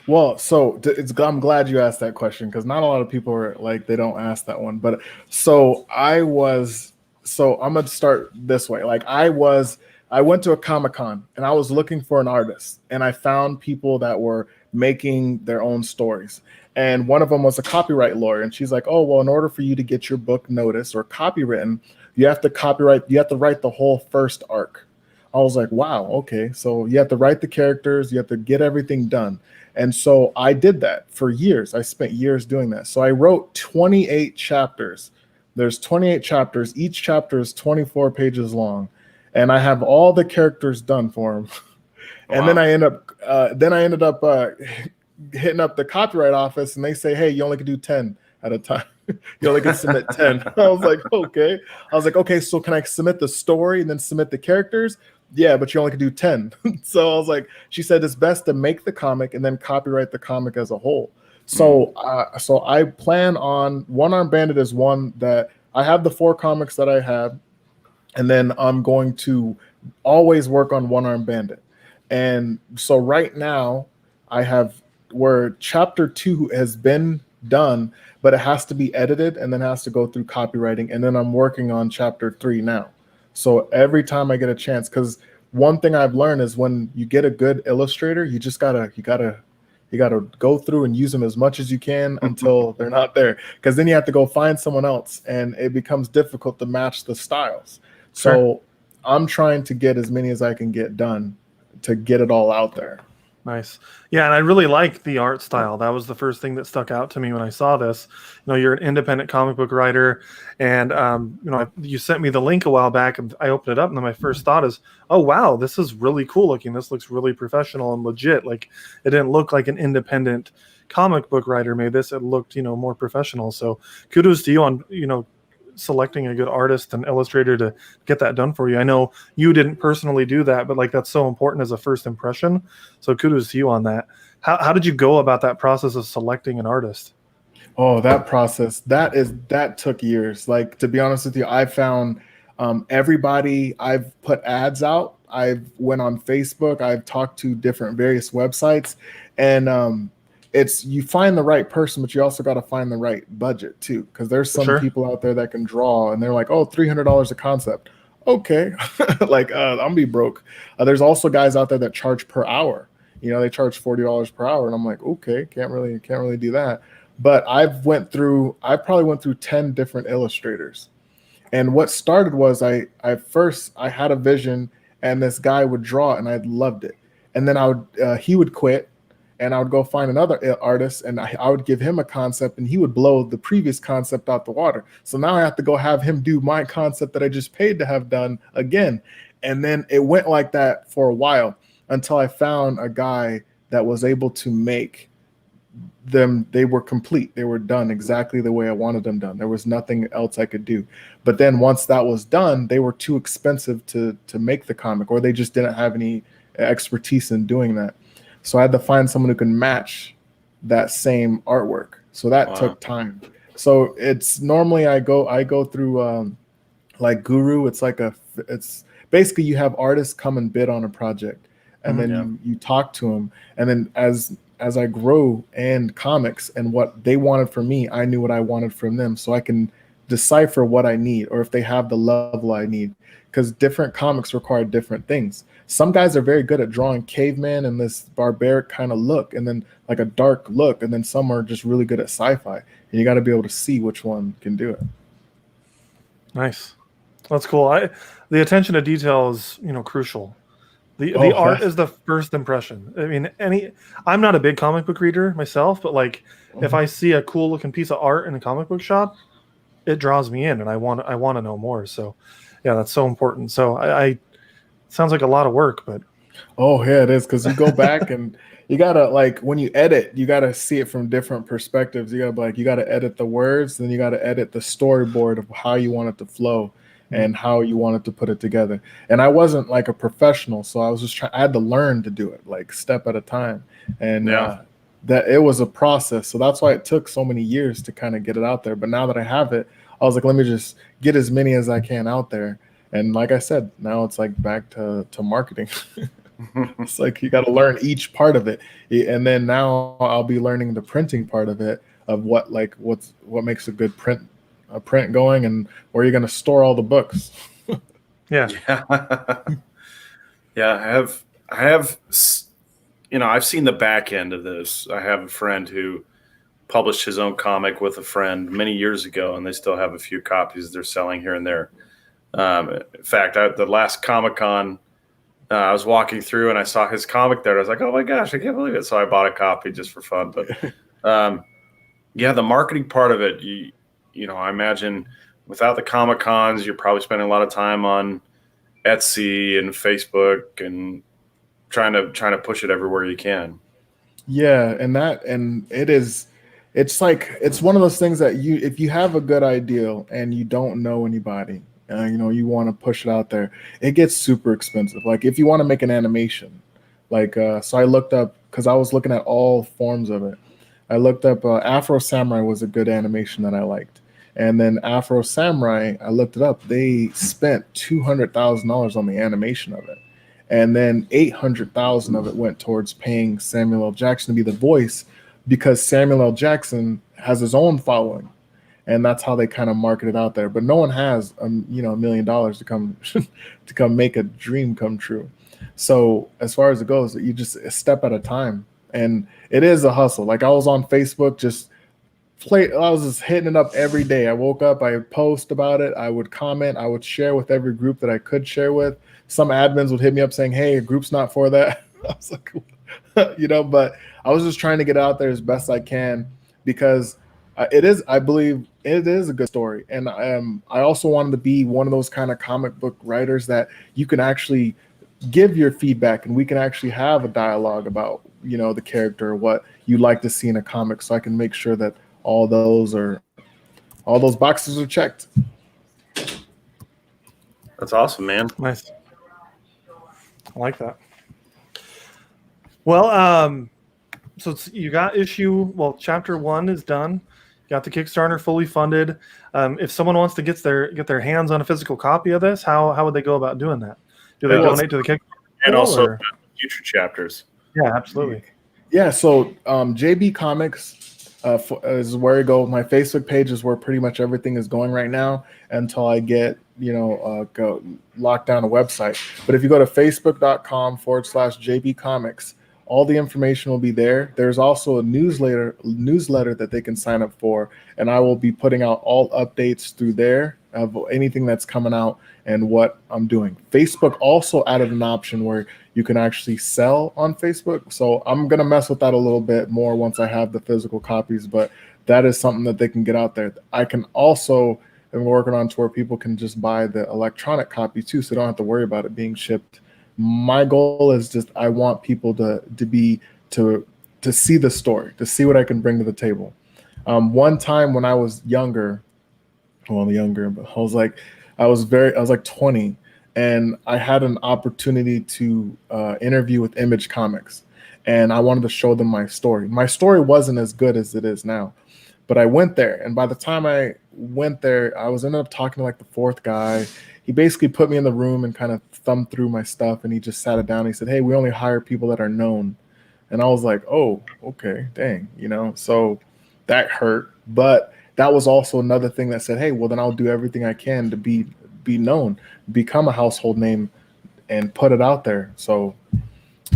Well, so I'm glad you asked that question, because not a lot of people are like, they don't ask that one. But so I'm gonna start this way. Like, I went to a Comic-Con and I was looking for an artist, and I found people that were making their own stories. And one of them was a copyright lawyer, and she's like, "Oh, well, in order for you to get your book noticed or copywritten, you have to write the whole first arc." I was like, "Wow, okay." So you have to write the characters, you have to get everything done. And so I did that for years. I spent years doing that. So I wrote 28 chapters. There's 28 chapters. Each chapter is 24 pages long, and I have all the characters done for them. And then I ended up hitting up the copyright office, and they say, "Hey, you only can do 10 at a time. You only can submit 10." I was like, "Okay." I was like, "Okay, so can I submit the story and then submit the characters?" "Yeah, but you only can do 10. So I was like, she said it's best to make the comic and then copyright the comic as a whole. So I plan on One Arm Bandit is one that I have the 4 comics that I have, and then I'm going to always work on One Arm Bandit. And so right now I have where chapter 2 has been done, but it has to be edited and then has to go through copywriting. And then I'm working on chapter 3 now. So every time I get a chance, because one thing I've learned is when you get a good illustrator, you gotta go through and use them as much as you can until they're not there. Because then you have to go find someone else, and it becomes difficult to match the styles. Sure. So I'm trying to get as many as I can get done to get it all out there. Nice. Yeah, and I really like the art style. That was the first thing that stuck out to me when I saw this. You know, you're an independent comic book writer, and you sent me the link a while back, and I opened it up, and then my first thought is, "Oh wow, this is really cool looking. This looks really professional and legit." Like, it didn't look like an independent comic book writer made this. It looked, more professional. So kudos to you on, selecting a good artist and illustrator to get that done for you. I know you didn't personally do that, but like, that's so important as a first impression. So kudos to you on that. How did you go about that process of selecting an artist? Oh, that process, that took years. Like, to be honest with you, I found everybody. I've put ads out. I've went on Facebook. I've talked to different various websites, and it's, you find the right person, but you also got to find the right budget too, because there's some people out there that can draw, and they're like, "Oh, $300 a concept." Okay, like I'm gonna be broke. There's also guys out there that charge per hour. They charge $40 per hour, and I'm like, okay, can't really do that. But I probably went through 10 different illustrators, and what started was I had a vision, and this guy would draw, and I loved it, and then he would quit. And I would go find another artist, and I would give him a concept, and he would blow the previous concept out the water. So now I have to go have him do my concept that I just paid to have done again. And then it went like that for a while until I found a guy that was able to make them. They were complete. They were done exactly the way I wanted them done. There was nothing else I could do. But then once that was done, they were too expensive to make the comic, or they just didn't have any expertise in doing that. So I had to find someone who can match that same artwork. So that took time. So it's normally I go through like Guru. It's basically you have artists come and bid on a project, and then you talk to them. And then as I grow and comics and what they wanted from me, I knew what I wanted from them. So I can decipher what I need, or if they have the level I need, because different comics require different things. Some guys are very good at drawing caveman and this barbaric kind of look, and then like a dark look, and then some are just really good at sci-fi, and you got to be able to see which one can do it. Nice. That's cool. The attention to detail is, crucial. The art is the first impression. I mean, I'm not a big comic book reader myself, but like if I see a cool looking piece of art in a comic book shop, it draws me in, and I want to know more. So yeah, that's so important. So I sounds like a lot of work, but oh yeah, it is, because you go back and you gotta, like, when you edit, you gotta see it from different perspectives. You gotta edit the words, then you gotta edit the storyboard of how you want it to flow. and how you wanted to put it together. And I wasn't like a professional, so I was just I had to learn to do it like step at a time. And that it was a process. So that's why it took so many years to kind of get it out there. But now that I have it, I was like, let me just get as many as I can out there. And like I said, now it's like back to marketing. It's like you got to learn each part of it. And then now I'll be learning the printing part of it, of what makes a good print going, and where you're going to store all the books. Yeah. Yeah. I have, I've seen the back end of this. I have a friend who published his own comic with a friend many years ago, and they still have a few copies they're selling here and there. In fact, the last Comic-Con, I was walking through and I saw his comic there. I was like, oh my gosh, I can't believe it. So I bought a copy just for fun. But the marketing part of it, I imagine without the Comic-Cons, you're probably spending a lot of time on Etsy and Facebook and trying to push it everywhere you can. Yeah, and it's like it's one of those things that if you have a good idea and you don't know anybody, you want to push it out there, it gets super expensive. Like if you want to make an animation, so I looked up, because I was looking at all forms of it. I looked up Afro Samurai was a good animation that I liked. And then Afro Samurai, I looked it up. They spent $200,000 on the animation of it. And then $800,000 of it went towards paying Samuel L. Jackson to be the voice, because Samuel L. Jackson has his own following. And that's how they kind of market it out there. But no one has $1 million to come to come make a dream come true. So as far as it goes, you just a step at a time. And it is a hustle. Like I was on Facebook, I was just hitting it up every day. I woke up, I would post about it, I would comment, I would share with every group that I could share with. Some admins would hit me up saying, hey, a group's not for that. I was like, but I was just trying to get out there as best I can, because I believe it is a good story. And I also wanted to be one of those kind of comic book writers that you can actually give your feedback and we can actually have a dialogue about, the character, what you'd like to see in a comic, so I can make sure that all those boxes are checked. That's awesome, man. Nice. I like that. Well, so you got chapter 1 is done. You got the Kickstarter fully funded. If someone wants to get their hands on a physical copy of this, how would they go about doing that? Do they donate to the Kickstarter? And also future chapters. Yeah, absolutely. Yeah, so JB Comics is where I go. My Facebook page is where pretty much everything is going right now until I get, go lock down a website. But if you go to facebook.com/JB Comics, all the information will be there. There's also a newsletter that they can sign up for, and I will be putting out all updates through there of anything that's coming out and what I'm doing. Facebook also added an option where you can actually sell on Facebook. So I'm going to mess with that a little bit more once I have the physical copies, but that is something that they can get out there. I can also, and we're working on to where people can just buy the electronic copy too, so they don't have to worry about it being shipped. My goal is just, I want people to see the story, to see what I can bring to the table. One time when I was younger, but I was like 20, and I had an opportunity to interview with Image Comics, and I wanted to show them my story. My story wasn't as good as it is now, but I went there, and by the time I went there, I ended up talking to like the fourth guy. He basically put me in the room and kind of thumbed through my stuff, and he just sat it down. He said, hey, we only hire people that are known. And I was like, oh, okay, dang, so that hurt. But that was also another thing that said, hey, well, then I'll do everything I can to be known, become a household name, and put it out there. So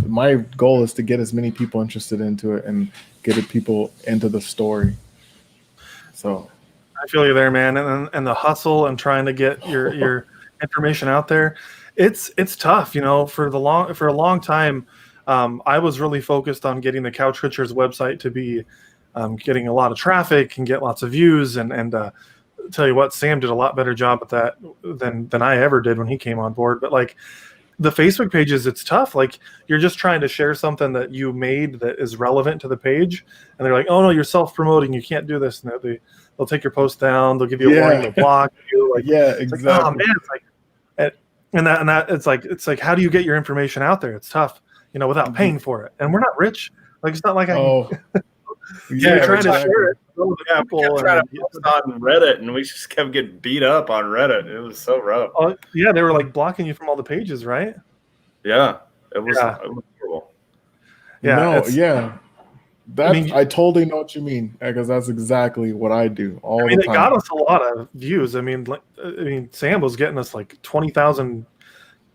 my goal is to get as many people interested into it and get people into the story. So I feel you there, man. And the hustle and trying to get your information out there, it's tough. For a long time, I was really focused on getting the Couch Richards website to be getting a lot of traffic and get lots of views. And tell you what, Sam did a lot better job at that than I ever did when he came on board. But the Facebook pages, it's tough. Like you're just trying to share something that you made that is relevant to the page, and they're like, "Oh no, you're self-promoting. You can't do this." And they'll take your post down. They'll give you a warning. They'll block you. Like, yeah, it's exactly. like, oh man, it's like, and that it's like, how do you get your information out there? It's tough, without paying for it. And we're not rich. Like it's not like you're trying to share it. Yeah, we kept trying to post on Reddit, and we just kept getting beat up on Reddit. It was so rough. Yeah, they were like blocking you from all the pages, right? Yeah, it was horrible. Yeah, I totally know what you mean, because that's exactly what I do all the time. It got us a lot of views. Sam was getting us like 20,000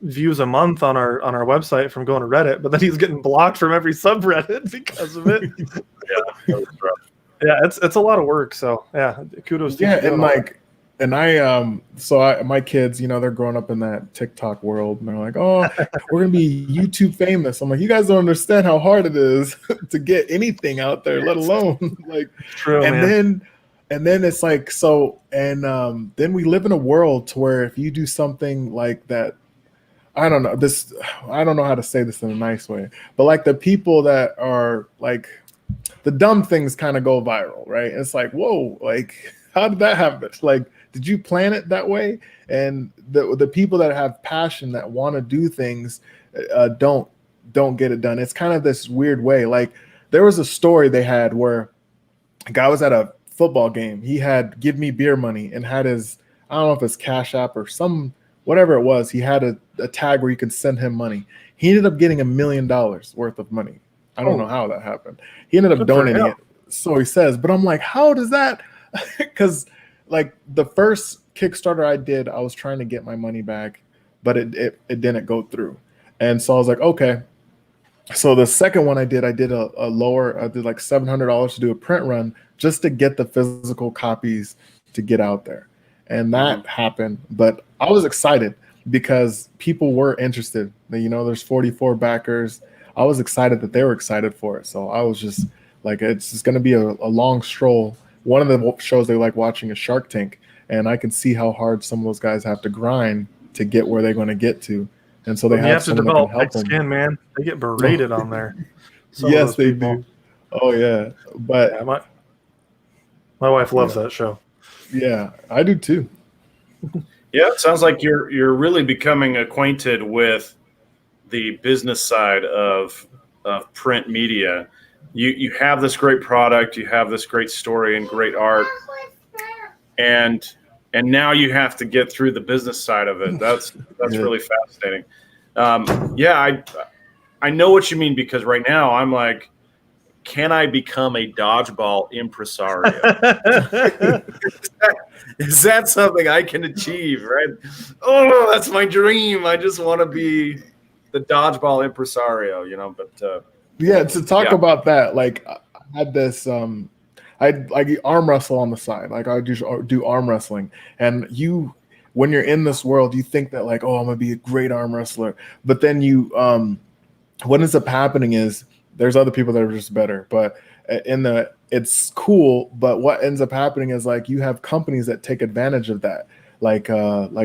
views a month on our website from going to Reddit, but then he's getting blocked from every subreddit because of it. Yeah, that was rough. Yeah, it's a lot of work. So yeah, kudos to you. My kids, they're growing up in that TikTok world, and they're like, "Oh, we're gonna be YouTube famous." I'm like, "You guys don't understand how hard it is to get anything out there, let alone like." True, and then it's like then we live in a world to where if you do something like that, I don't know how to say this in a nice way, but like the people that are like the dumb things kind of go viral, right? It's like, whoa, like how did that happen? Like, did you plan it that way? And the people that have passion that want to do things don't get it done. It's kind of this weird way. Like there was a story they had where a guy was at a football game. He had give me beer money and had his, I don't know if it's Cash App or whatever it was. He had a tag where you could send him money. He ended up getting $1 million worth of money. I don't know how that happened. He ended up donating it. So he says, but I'm like, how does that? Because like the first Kickstarter I did, I was trying to get my money back, but it didn't go through. And so I was like, okay. So the second one I did I did like $700 to do a print run just to get the physical copies to get out there. And that happened. But I was excited because people were interested. There's 44 backers. I was excited that they were excited for it. So I was just like, it's just going to be a long stroll. One of the shows they like watching is Shark Tank. And I can see how hard some of those guys have to grind to get where they're going to get to. And so they have to develop thick skin, man. They get berated on there. Yes, they do. Oh, yeah. But yeah, my wife loves that show. Yeah, I do too. Yeah, it sounds like you're really becoming acquainted with the business side of print media. You have this great product, you have this great story and great art, and now you have to get through the business side of it. That's really fascinating. I know what you mean, because right now I'm like, can I become a dodgeball impresario? Is that something I can achieve, right? Oh, that's my dream. I just want to be the dodgeball impresario, but to talk about that, like I had this I arm wrestle on the side. Like I do arm wrestling, and when you're in this world, you think that like, oh, I'm gonna be a great arm wrestler, but then what ends up happening is there's other people that are just better, but it's cool. But what ends up happening is like you have companies that take advantage of that. Like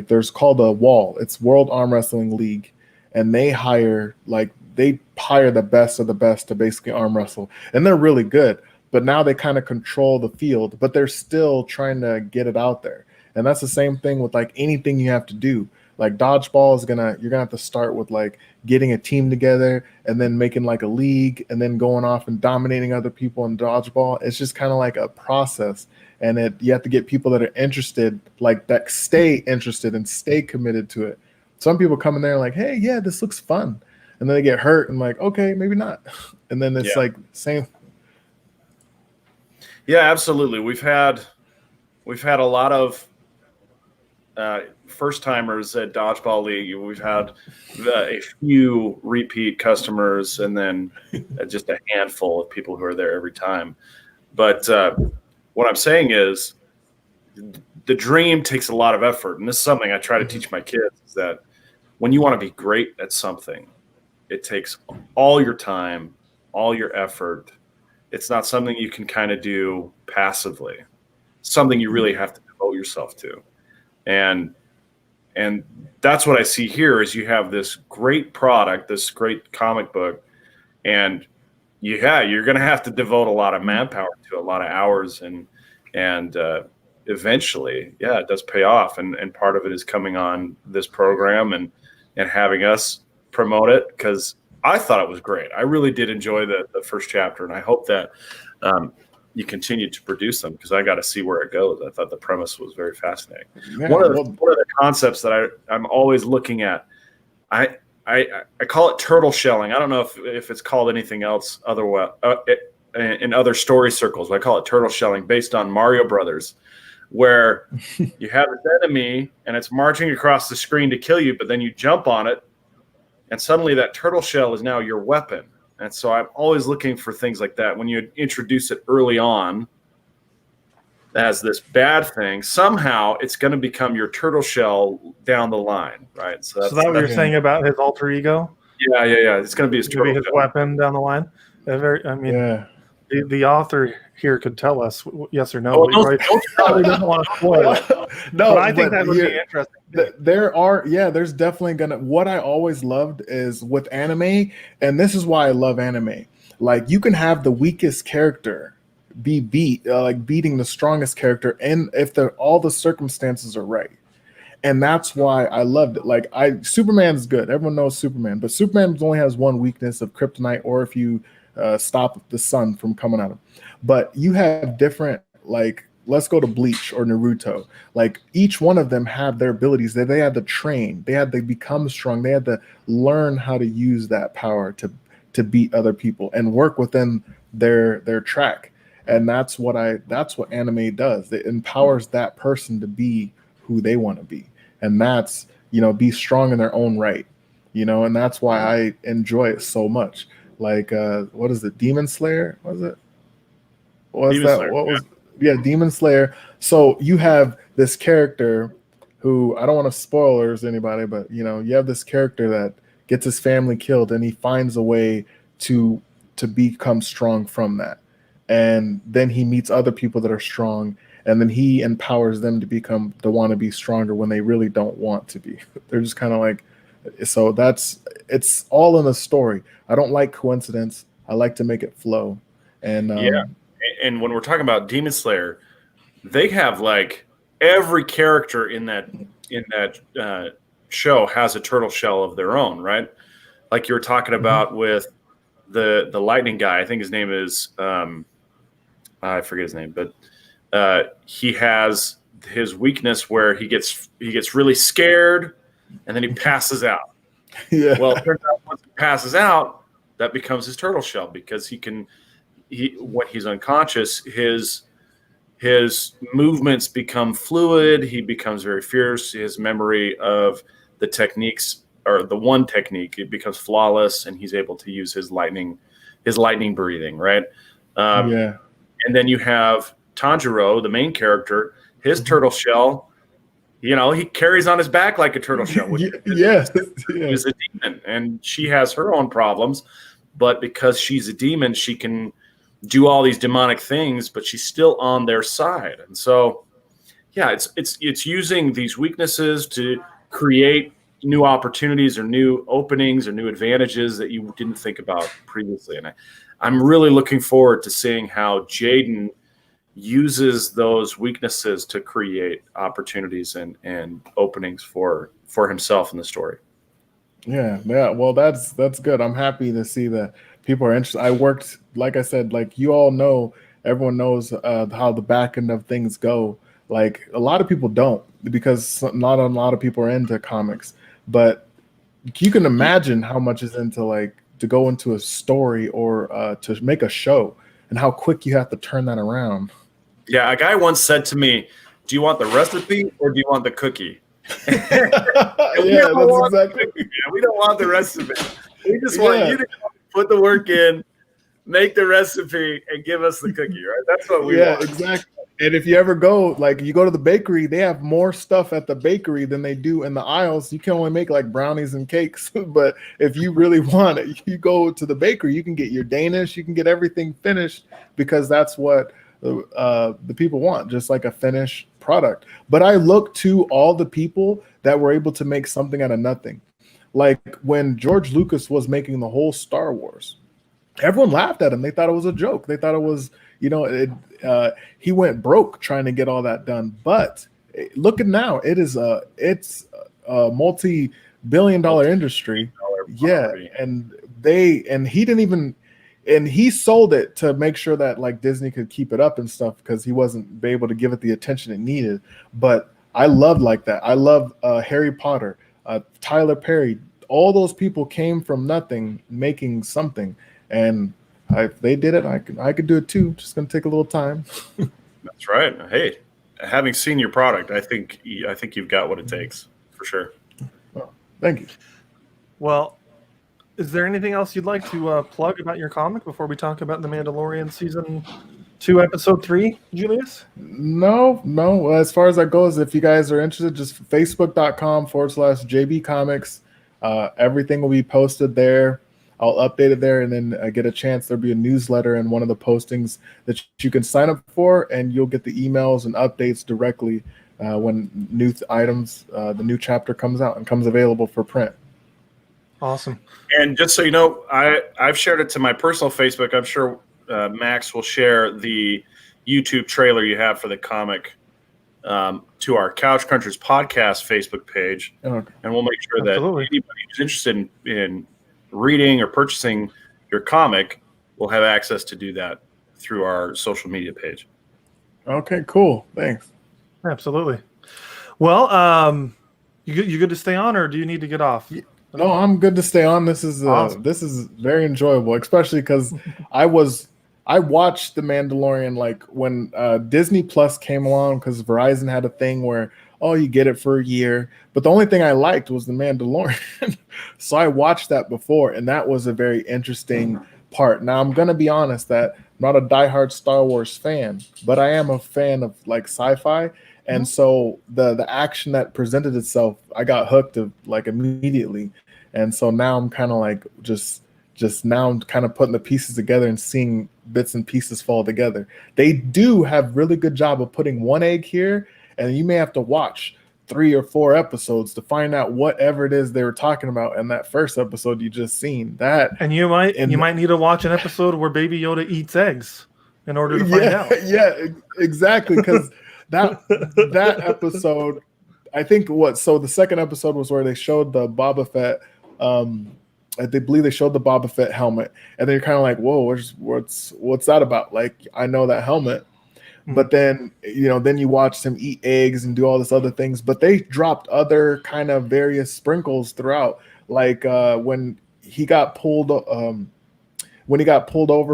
there's called a WAL. It's World Arm Wrestling League, and they hire the best of the best to basically arm wrestle, and they're really good. But now they kind of control the field, but they're still trying to get it out there. And that's the same thing with like anything you have to do. Like dodgeball you're gonna have to start with like getting a team together and then making like a league and then going off and dominating other people in dodgeball. It's just kind of like a process, and you have to get people that are interested, like that stay interested and stay committed to it. Some people come in there like, hey, yeah, this looks fun, and then they get hurt and like, okay, maybe not, and then it's like same. Yeah, absolutely. We've had a lot of first timers at Dodgeball League. We've had a few repeat customers, and then just a handful of people who are there every time. But what I'm saying is, the dream takes a lot of effort, and this is something I try to teach my kids: is that when you want to be great at something, it takes all your time, all your effort. It's not something you can kind of do passively. It's something you really have to devote yourself to. And that's what I see here is you have this great product, this great comic book, and you're going to have to devote a lot of manpower to it, a lot of hours, and eventually, it does pay off. And part of it is coming on this program and having us promote it, because I thought it was great. I really did enjoy the first chapter, and I hope that you continue to produce them, because I got to see where it goes. I thought the premise was very fascinating. Yeah, one of the concepts that I'm always looking at, I call it turtle shelling. I don't know if it's called anything else in other story circles. But I call it turtle shelling, based on Mario Brothers, where you have this enemy and it's marching across the screen to kill you, but then you jump on it, and suddenly that turtle shell is now your weapon. And so I'm always looking for things like that. When you introduce it early on as this bad thing, somehow it's going to become your turtle shell down the line, right? So that's what you're saying about his alter ego? Yeah. It's going to be his turtle shell. Weapon down the line. The author here could tell us yes or no. He probably doesn't want to spoil it. No, but I think that would be interesting. There's definitely gonna. What I always loved is with anime, and this is why I love anime. Like, you can have the weakest character be beating the strongest character, and if all the circumstances are right. And that's why I loved it. Like, Superman's good. Everyone knows Superman, but Superman only has one weakness of kryptonite, or if you stop the sun from coming at him. But you have different, like, let's go to Bleach or Naruto. Like, each one of them have their abilities that they had to train. They had to become strong. They had to learn how to use that power to beat other people and work within their track. And that's what anime does. It empowers that person to be who they want to be. And that's, be strong in their own right. And that's why I enjoy it so much. Like, what is it? Demon Slayer? Was it? Demon Slayer. So you have this character who, I don't want to spoilers anybody, but you have this character that gets his family killed, and he finds a way to become strong from that. And then he meets other people that are strong, and then he empowers them to want to be stronger when they really don't want to be. They're just kind of like, so it's all in the story. I don't like coincidence. I like to make it flow. And and when we're talking about Demon Slayer, they have like every character in that show has a turtle shell of their own, right? Like you were talking about with the lightning guy. I think his name is I forget his name, but he has his weakness where he gets really scared and then he passes out. Yeah. Well, it turns out once he passes out, that becomes his turtle shell, because when he's unconscious, his movements become fluid. He becomes very fierce. His memory of the techniques, or the one technique, it becomes flawless, and he's able to use his lightning breathing, right? And then you have Tanjiro, the main character. His turtle shell, he carries on his back like a turtle shell. He's a demon, and she has her own problems. But because she's a demon, she can do all these demonic things, but she's still on their side. And so, it's using these weaknesses to create new opportunities or new openings or new advantages that you didn't think about previously. And I'm really looking forward to seeing how Jaden uses those weaknesses to create opportunities and openings for himself in the story. Yeah. Well, that's good. I'm happy to see that people are interested. I worked, like I said, like you all know, everyone knows how the back end of things go. Like, a lot of people don't, because not a lot of people are into comics. But you can imagine how much is into, like, to go into a story or to make a show, and how quick you have to turn that around. Yeah, a guy once said to me, "Do you want the recipe or do you want the cookie?" Yeah, that's exactly. We don't want the recipe. We just want you to put the work in, make the recipe, and give us the cookie, right? That's what we want. Yeah, exactly. And if you ever go, like, you go to the bakery, they have more stuff at the bakery than they do in the aisles. You can only make like brownies and cakes. But if you really want it, you go to the bakery, you can get your Danish, you can get everything finished, because that's what the people want, just like a finished product. But I look to all the people that were able to make something out of nothing. Like when George Lucas was making the whole Star Wars, everyone laughed at him. They thought it was a joke. They thought it was, he went broke trying to get all that done. But look at now, it's a multi-billion-dollar industry. Yeah, and he didn't even, and he sold it to make sure that like Disney could keep it up and stuff because he wasn't able to give it the attention it needed. But I loved like that. I love Harry Potter, Tyler Perry. All those people came from nothing, making something, and if they did it, I could do it too. Just gonna take a little time. That's right. Hey, having seen your product, I think you've got what it takes for sure. Well, thank you. Well, is there anything else you'd like to plug about your comic before we talk about The Mandalorian Season 2, Episode 3, Julius? No. As far as that goes, if you guys are interested, just facebook.com/JB Comics. Everything will be posted there. I'll update it there, and then get a chance. There'll be a newsletter and one of the postings that you can sign up for, and you'll get the emails and updates directly when new items, the new chapter comes out and comes available for print. Awesome. And just so you know, I've shared it to my personal Facebook. I'm sure Max will share the YouTube trailer you have for the comic to our Couch Crunchers podcast Facebook page, Okay. and we'll make sure Absolutely. that anybody who's interested in reading or purchasing your comic will have access to do that through our social media page. Okay, cool. Thanks. Absolutely. Well, you good to stay on, or do you need to get off? No, I'm good to stay on. This is Awesome. This is very enjoyable, especially because I watched The Mandalorian like when Disney Plus came along, because Verizon had a thing where you get it for a year, but the only thing I liked was The Mandalorian. So I watched that before, and that was a very interesting part. Now I'm gonna be honest that I'm not a diehard Star Wars fan, but I am a fan of like sci-fi. And so the action that presented itself, I got hooked like immediately. And so now I'm kind of like just now I'm kind of putting the pieces together and seeing bits and pieces fall together. They do have really good job of putting one egg here, and you may have to watch 3 or 4 episodes to find out whatever it is they were talking about in that first episode you just seen. And you might need to watch an episode where Baby Yoda eats eggs in order to find out. Yeah, exactly. Because that episode, I think so the second episode was where they showed the Boba Fett. I believe they showed the Boba Fett helmet, and then you're kind of like, whoa, what's that about? Like, I know that helmet. But then, then you watch them eat eggs and do all this other things. But they dropped other kind of various sprinkles throughout. Like when he got pulled over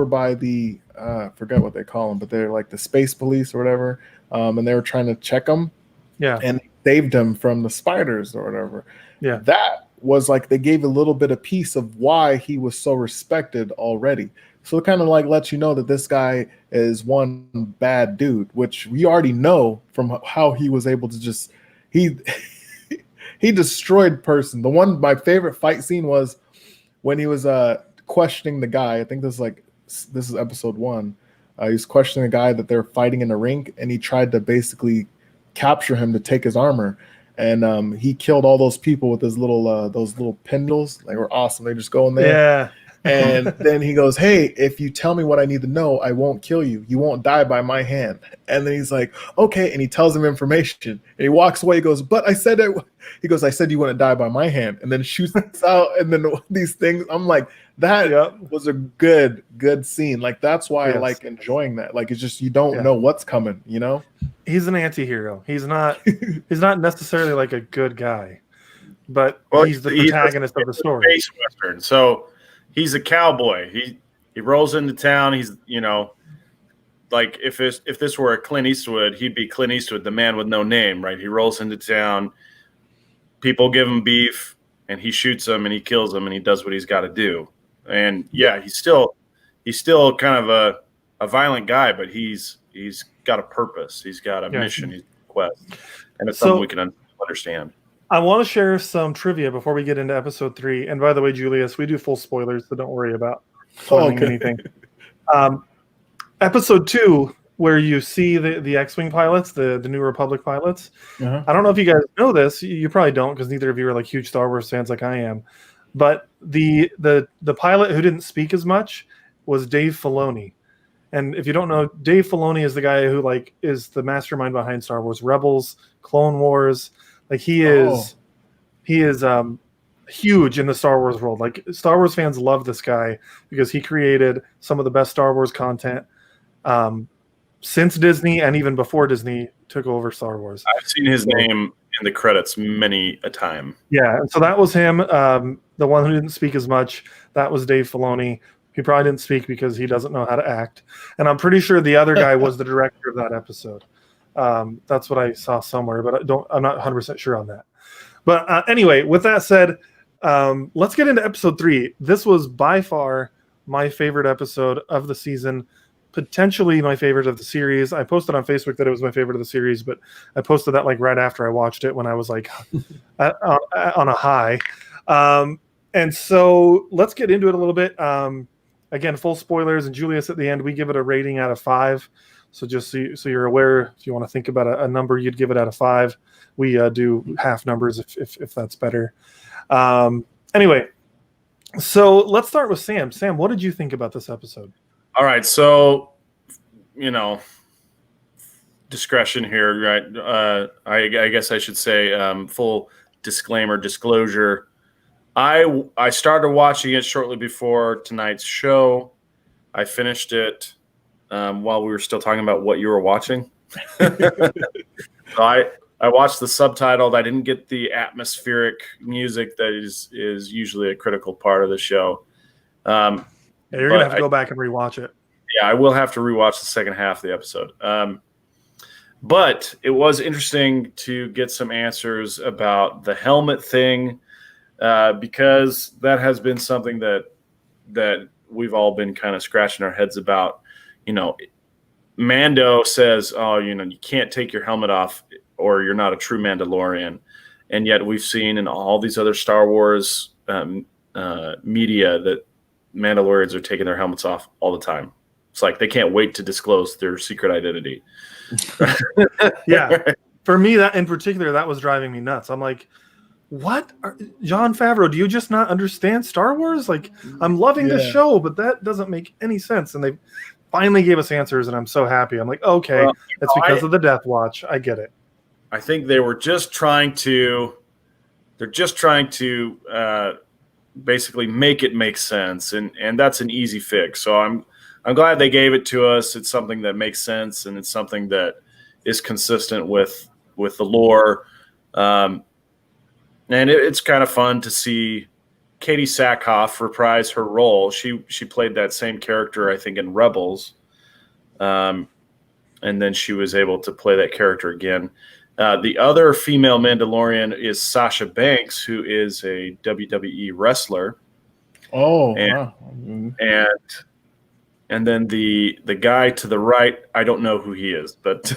by the I forget what they call them, but they're like the space police or whatever. And they were trying to check him. Yeah. And saved him from the spiders or whatever. Yeah. That was like they gave a little bit of piece of why he was so respected already. So it kind of like lets you know that this guy is one bad dude, which we already know from how he was able to just he destroyed person. My favorite fight scene was when he was questioning the guy. I think this is episode 1. He was questioning a guy that they're fighting in a ring, and he tried to basically capture him to take his armor. And he killed all those people with his those little pendles. They were awesome. They just go in there. Yeah. And then he goes, hey, if you tell me what I need to know, I won't kill you. You won't die by my hand. And then he's like, okay. And he tells him information. And he walks away. He goes, but I said it. He goes, I said you wouldn't die by my hand. And then shoots out. And then these things. I'm like, that was a good scene. Like, that's why I like enjoying that. Like, it's just, you don't know what's coming, He's an anti-hero. He's not necessarily like a good guy, but he's the protagonist of the story. Space Western. So he's a cowboy. He rolls into town. He's, like if this were a Clint Eastwood, he'd be Clint Eastwood, the man with no name, right? He rolls into town. People give him beef, and he shoots them, and he kills them, and he does what he's got to do. And he's still kind of a violent guy, but he's got a purpose. He's got a mission. He's a quest, and it's something we can understand. I want to share some trivia before we get into episode 3. And by the way, Julius, we do full spoilers, so don't worry about spoiling anything. Episode 2, where you see the X-wing pilots, the New Republic pilots. Uh-huh. I don't know if you guys know this. You probably don't, because neither of you are like huge Star Wars fans like I am. But the pilot who didn't speak as much was Dave Filoni. And if you don't know, Dave Filoni is the guy who like is the mastermind behind Star Wars Rebels, Clone Wars. Like he is huge in the Star Wars world. Like Star Wars fans love this guy because he created some of the best Star Wars content since Disney and even before Disney took over Star Wars. I've seen his name in the credits many a time. Yeah, and so that was him. The one who didn't speak as much, that was Dave Filoni. He probably didn't speak because he doesn't know how to act. And I'm pretty sure the other guy was the director of that episode. That's what I saw somewhere, but I'm not 100% sure on that. But anyway, with that said, let's get into episode 3. This was by far my favorite episode of the season, potentially my favorite of the series. I posted on Facebook that it was my favorite of the series, but I posted that like right after I watched it when I was like on a high. And so let's get into it a little bit. Again, full spoilers, and Julius at the end, we give it a rating out of 5. So just so you're aware, if you want to think about a number, you'd give it out of 5. We do half numbers if that's better. Anyway, so let's start with Sam. Sam, what did you think about this episode? All right, so discretion here, right? I guess I should say full disclosure. I started watching it shortly before tonight's show. I finished it while we were still talking about what you were watching. So I watched the subtitled. I didn't get the atmospheric music that is usually a critical part of the show. Yeah, you're going to have to go back and rewatch it. Yeah, I will have to rewatch the second half of the episode. But it was interesting to get some answers about the helmet thing, because that has been something that we've all been kind of scratching our heads about. Mando says, "Oh, you can't take your helmet off, or you're not a true Mandalorian," and yet we've seen in all these other Star Wars media that Mandalorians are taking their helmets off all the time. It's like they can't wait to disclose their secret identity. Yeah, for me, that in particular, that was driving me nuts. I'm like, what? Jon Favreau, do you just not understand Star Wars? Like, I'm loving this show, but that doesn't make any sense. And they finally gave us answers, and I'm so happy. I'm like, okay, it's because of the Death Watch. I get it. I think they were just trying to basically make it make sense, and that's an easy fix. So I'm glad they gave it to us. It's something that makes sense, and it's something that is consistent with the lore. And it's kind of fun to see Katie Sackhoff reprise her role. She played that same character, I think, in Rebels, and then she was able to play that character again. The other female Mandalorian is Sasha Banks, who is a WWE wrestler. Oh, and, wow. And then the guy to the right, I don't know who he is, but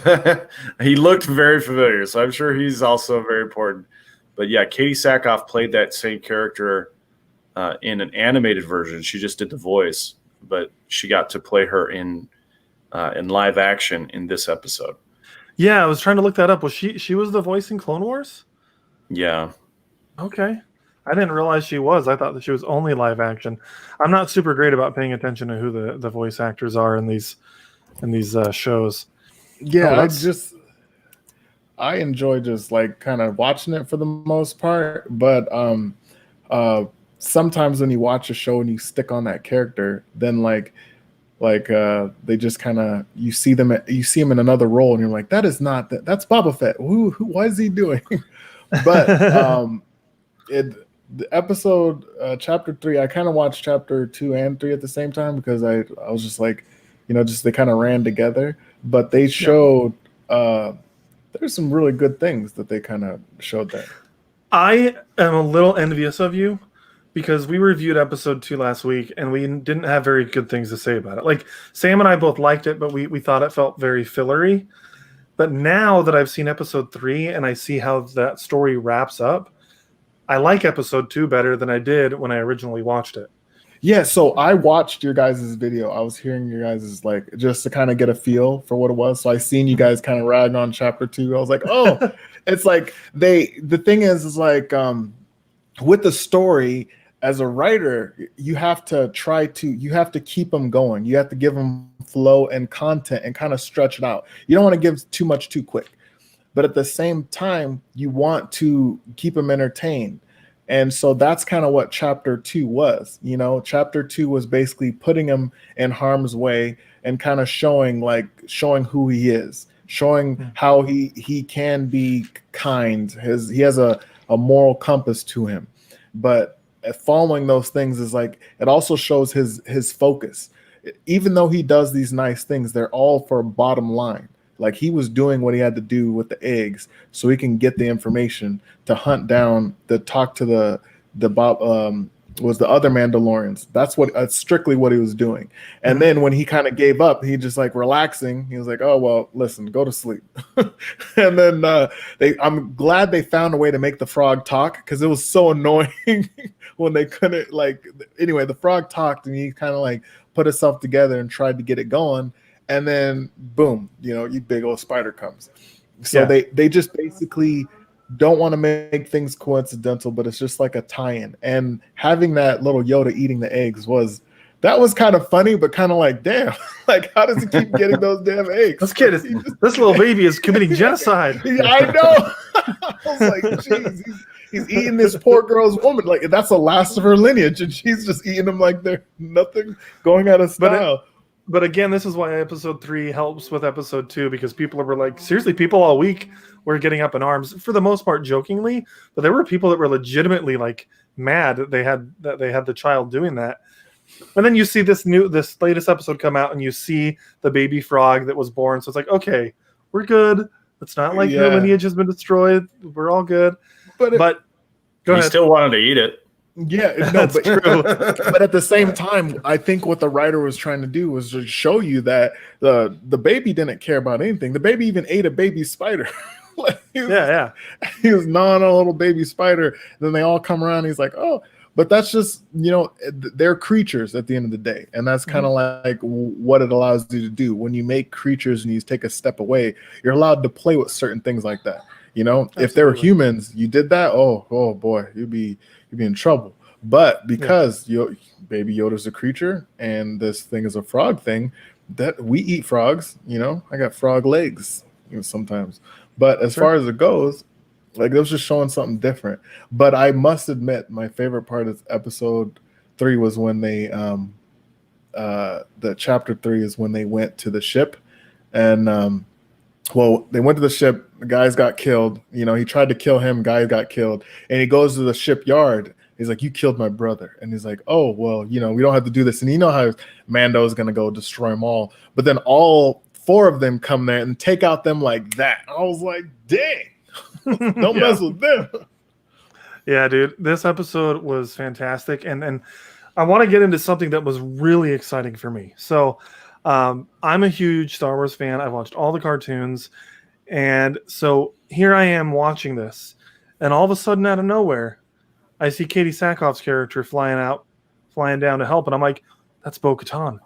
he looked very familiar, so I'm sure he's also very important. But yeah, Katie Sackhoff played that same character in an animated version. She just did the voice, but she got to play her in live action in this episode. Yeah, I was trying to look that up. Was she was the voice in Clone Wars? Yeah. Okay. I didn't realize she was. I thought that she was only live action. I'm not super great about paying attention to who the voice actors are in these shows. Yeah, I enjoy just like kind of watching it for the most part, but sometimes when you watch a show and you stick on that character, then they just kind of you see him in another role and you're like, that's Boba Fett. What is he doing? But the episode chapter 3, I kind of watched chapter 2 and 3 at the same time because I was just like, just they kind of ran together, but they showed there's some really good things that they kind of showed there. I am a little envious of you because we reviewed episode 2 last week and we didn't have very good things to say about it. Like Sam and I both liked it, but we thought it felt very fillery. But now that I've seen episode 3 and I see how that story wraps up, I like episode 2 better than I did when I originally watched it. Yeah, so I watched your guys' video. I was hearing your guys' like just to kind of get a feel for what it was. So I seen you guys kind of ragging on chapter 2. I was like, oh, it's like the thing is like with the story as a writer, you have to keep them going. You have to give them flow and content and kind of stretch it out. You don't want to give too much too quick. But at the same time, you want to keep them entertained. And so that's kind of what chapter 2 was. Chapter 2 was basically putting him in harm's way and kind of showing who he is, showing how he can be kind. He has a moral compass to him. But following those things is like, it also shows his focus. Even though he does these nice things, they're all for bottom line. Like he was doing what he had to do with the eggs so he can get the information to hunt down, to talk to the other Mandalorians. That's strictly what he was doing. And then when he kind of gave up, he just like relaxing. He was like, oh, well, listen, go to sleep. And then I'm glad they found a way to make the frog talk, because it was so annoying when they couldn't anyway, the frog talked and he kind of like put himself together and tried to get it going. And then boom, you big old spider comes. So they just basically don't want to make things coincidental, but it's just like a tie-in. And having that little Yoda eating the eggs was kind of funny, but kind of like, damn, like how does he keep getting those damn eggs? This little baby is committing genocide. I know. I was like, jeez, he's eating this poor girl's woman. Like that's the last of her lineage, and she's just eating them like they're nothing, going out of style. But again, this is why episode 3 helps with episode 2, because people were like, seriously, people all week were getting up in arms, for the most part jokingly, but there were people that were legitimately like mad that they had the child doing that. And then you see this latest episode come out, and you see the baby frog that was born. So it's like, okay, we're good. It's not like your lineage has been destroyed. We're all good. But go ahead. Still wanted to eat it. Yeah, no, that's true. But at the same time, I think what the writer was trying to do was to show you that the baby didn't care about anything. The baby even ate a baby spider. He was gnawing on a little baby spider. Then they all come around. And he's like, oh, but that's just, they're creatures at the end of the day. And that's kind of like what it allows you to do. When you make creatures and you take a step away, you're allowed to play with certain things like that. Absolutely. If they were humans, you did that, oh boy, you'd be in trouble. But because Baby Yoda's a creature and this thing is a frog thing, that we eat frogs, I got frog legs sometimes. But as far as it goes, like it was just showing something different. But I must admit, my favorite part of episode 3 was when they the chapter 3 is when they went to the ship, and they went to the ship. The guys got killed. He tried to kill him. Guys got killed. And he goes to the shipyard. He's like, you killed my brother. And he's like, oh, well, we don't have to do this. And you know how Mando is going to go destroy them all. But then all 4 of them come there and take out them like that. I was like, dang, don't mess with them. Yeah, dude, this episode was fantastic. And I want to get into something that was really exciting for me. So I'm a huge Star Wars fan. I've watched all the cartoons. And so here I am watching this. And all of a sudden, out of nowhere, I see Katie Sackhoff's character flying down to help. And I'm like, that's Bo-Katan.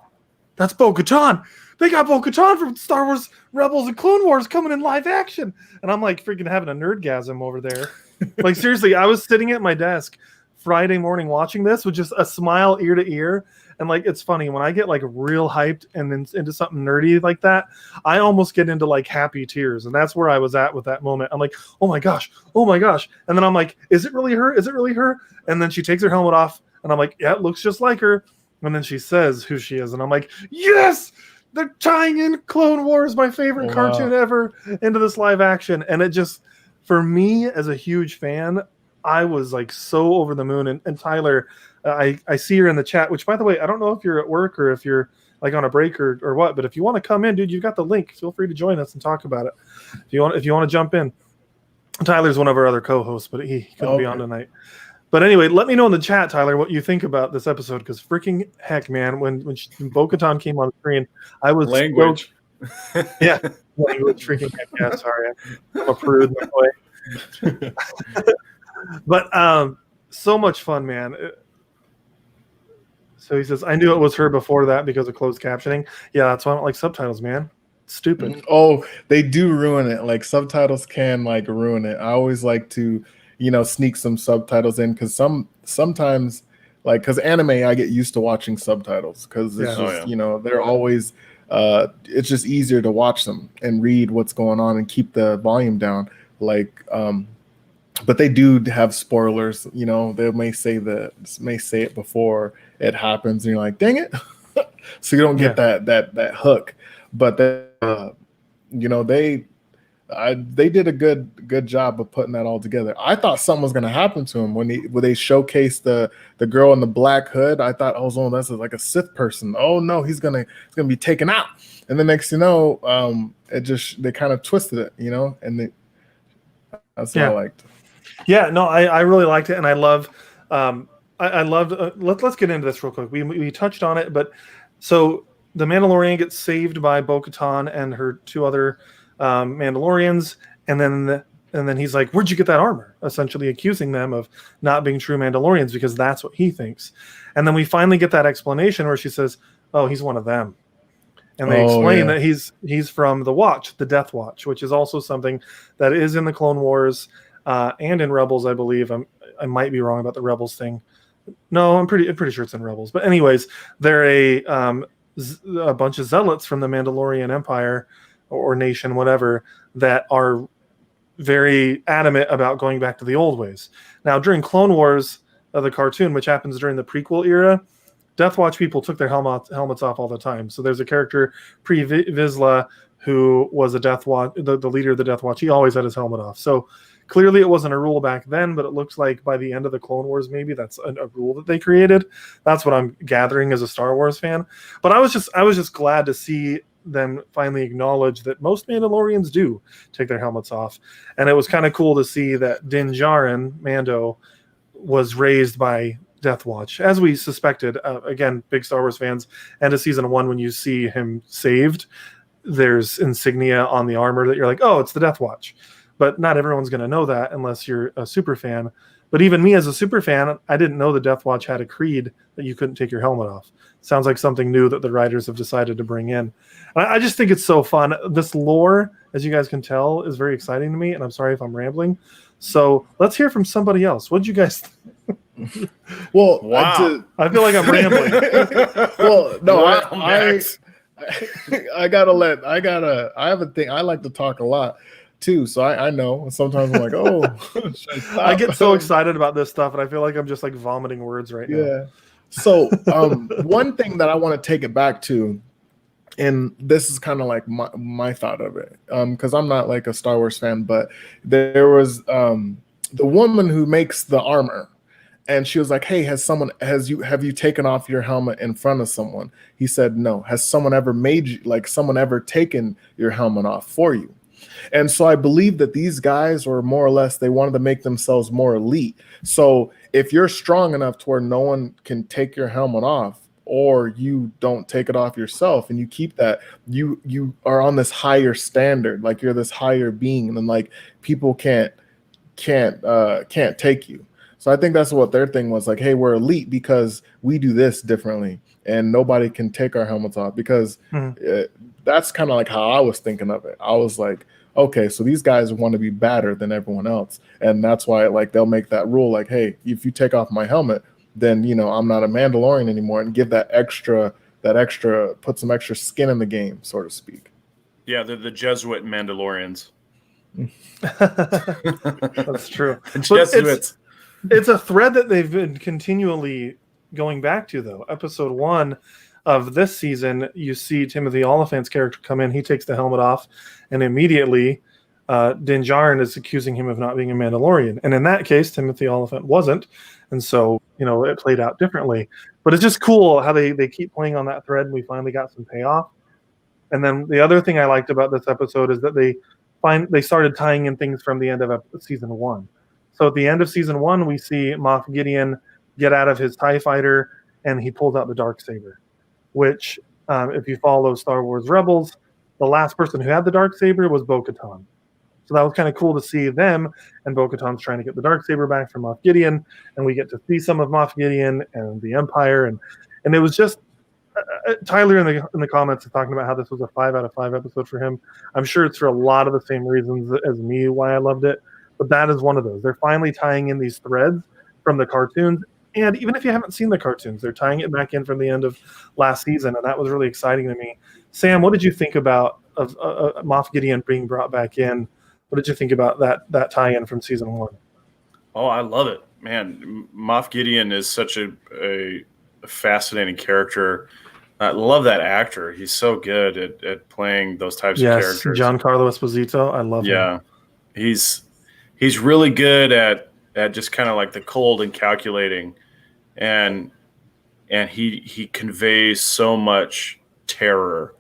That's Bo-Katan. They got Bo-Katan from Star Wars Rebels and Clone Wars coming in live action. And I'm like freaking having a nerdgasm over there. Like, seriously, I was sitting at my desk Friday morning watching this with just a smile ear to ear. And like, it's funny when I get like real hyped and then into something nerdy like that, I almost get into like happy tears. And that's where I was at with that moment. I'm like, oh my gosh. And then I'm like, is it really her? Is it really her? And then she takes her helmet off and I'm like, yeah, it looks just like her. And then she says who she is. And I'm like, yes, they're tying in Clone Wars, my favorite cartoon ever, into this live action. And it just, for me as a huge fan, I was like so over the moon. And Tyler, I see her in the chat, which by the way, I don't know if you're at work or if you're like on a break or what, but if you want to come in, dude, you've got the link. Feel free to join us and talk about it. If you want to jump in. Tyler's one of our other co-hosts, but he couldn't be on tonight. But anyway, let me know in the chat, Tyler, what you think about this episode, because freaking heck, man, when Bo-Katan came on the screen, I was language. Yeah, language, freaking heck, yeah. Sorry, I'm a prude that way. But so much fun, man. So he says, I knew it was her before that because of closed captioning. Yeah, that's why I don't like subtitles, man. It's stupid. Oh, they do ruin it. Like subtitles can like ruin it. I always like to, sneak some subtitles in because sometimes like because anime I get used to watching subtitles because it's just they're always it's just easier to watch them and read what's going on and keep the volume down. Like but they do have spoilers. They may say it before it happens, and you're like, dang it. So you don't get that hook. But they did a good job of putting that all together. I thought something was going to happen to him when they showcased the girl in the black hood. I thought, oh, that's like a Sith person. Oh no, he's gonna be taken out. And the next they kind of twisted it, and that's what I liked. Yeah, no, I really liked it, and I love. I loved. Let's get into this real quick. We touched on it, but so the Mandalorian gets saved by Bo-Katan and her two other Mandalorians, and then he's like, "Where'd you get that armor?" Essentially accusing them of not being true Mandalorians because that's what he thinks. And then we finally get that explanation where she says, "Oh, he's one of them." And they explain that he's from the Watch, the Death Watch, which is also something that is in the Clone Wars and in Rebels, I believe. I might be wrong about the Rebels thing. No, I'm pretty sure it's in Rebels. But anyways, they're a bunch of zealots from the Mandalorian Empire or nation, whatever, that are very adamant about going back to the old ways. Now, during Clone Wars, the cartoon, which happens during the prequel era, Death Watch people took their helmets off all the time. So there's a character, Vizsla, who was a Death Watch, the leader of the Death Watch. He always had his helmet off. So clearly it wasn't a rule back then, but it looks like by the end of the Clone Wars, maybe that's a rule that they created. That's what I'm gathering as a Star Wars fan. But I was just glad to see them finally acknowledge that most Mandalorians do take their helmets off. And it was kind of cool to see that Din Djarin, Mando, was raised by Death Watch, as we suspected. Again, big Star Wars fans, end of season 1, when you see him saved, there's insignia on the armor that you're like, oh, it's the Death Watch. But not everyone's going to know that unless you're a super fan. But even me as a super fan, I didn't know the Death Watch had a creed that you couldn't take your helmet off. Sounds like something new that the writers have decided to bring in. I just think it's so fun. This lore, as you guys can tell, is very exciting to me, and I'm sorry if I'm rambling. So let's hear from somebody else. What did you guys think? Well, wow. I feel like I'm rambling. Well, no, I have a thing. I like to talk a lot too, so I know sometimes I'm like, oh, I get so excited about this stuff, and I feel like I'm just like vomiting words right now. Yeah. So one thing that I want to take it back to, and this is kind of like my thought of it, because I'm not like a Star Wars fan, but there was the woman who makes the armor, and she was like, hey, have you taken off your helmet in front of someone? He said, no. Has someone ever taken your helmet off for you? And so I believe that these guys were more or less, they wanted to make themselves more elite. So if you're strong enough to where no one can take your helmet off, or you don't take it off yourself and you keep that, you are on this higher standard, like you're this higher being, and then like people can't take you. So I think that's what their thing was, like, hey, we're elite because we do this differently and nobody can take our helmets off, because that's kind of like how I was thinking of it. I was like, okay, so these guys want to be better than everyone else. And that's why like they'll make that rule, like, hey, if you take off my helmet, then, I'm not a Mandalorian anymore, and give that extra, put some extra skin in the game, so to speak. Yeah, they're the Jesuit Mandalorians. That's true. Jesuits. It's a thread that they've been continually going back to, though. Episode 1 of this season, you see Timothy Oliphant's character come in. He takes the helmet off, and immediately Din Djarin is accusing him of not being a Mandalorian. And in that case, Timothy Oliphant wasn't. And so, it played out differently. But it's just cool how they keep playing on that thread, and we finally got some payoff. And then the other thing I liked about this episode is that they started tying in things from the end of season 1. So at the end of season 1, we see Moff Gideon get out of his TIE fighter, and he pulls out the Darksaber, which, if you follow Star Wars Rebels, the last person who had the Darksaber was Bo-Katan. So that was kind of cool to see them, and Bo-Katan's trying to get the Darksaber back from Moff Gideon, and we get to see some of Moff Gideon and the Empire, and And it was just Tyler in the comments is talking about how this was a 5 out of 5 episode for him. I'm sure it's for a lot of the same reasons as me why I loved it, but that is one of those. They're finally tying in these threads from the cartoons, and even if you haven't seen the cartoons, they're tying it back in from the end of last season, and that was really exciting to me. Sam, what did you think about of Moff Gideon being brought back in? What did you think about that tie-in from season 1? Oh, I love it, man. Moff Gideon is such a fascinating character. I love that actor. He's so good at playing those types of characters. Giancarlo Esposito. I love him. Yeah, he's really good at just kind of like the cold and calculating, and he conveys so much terror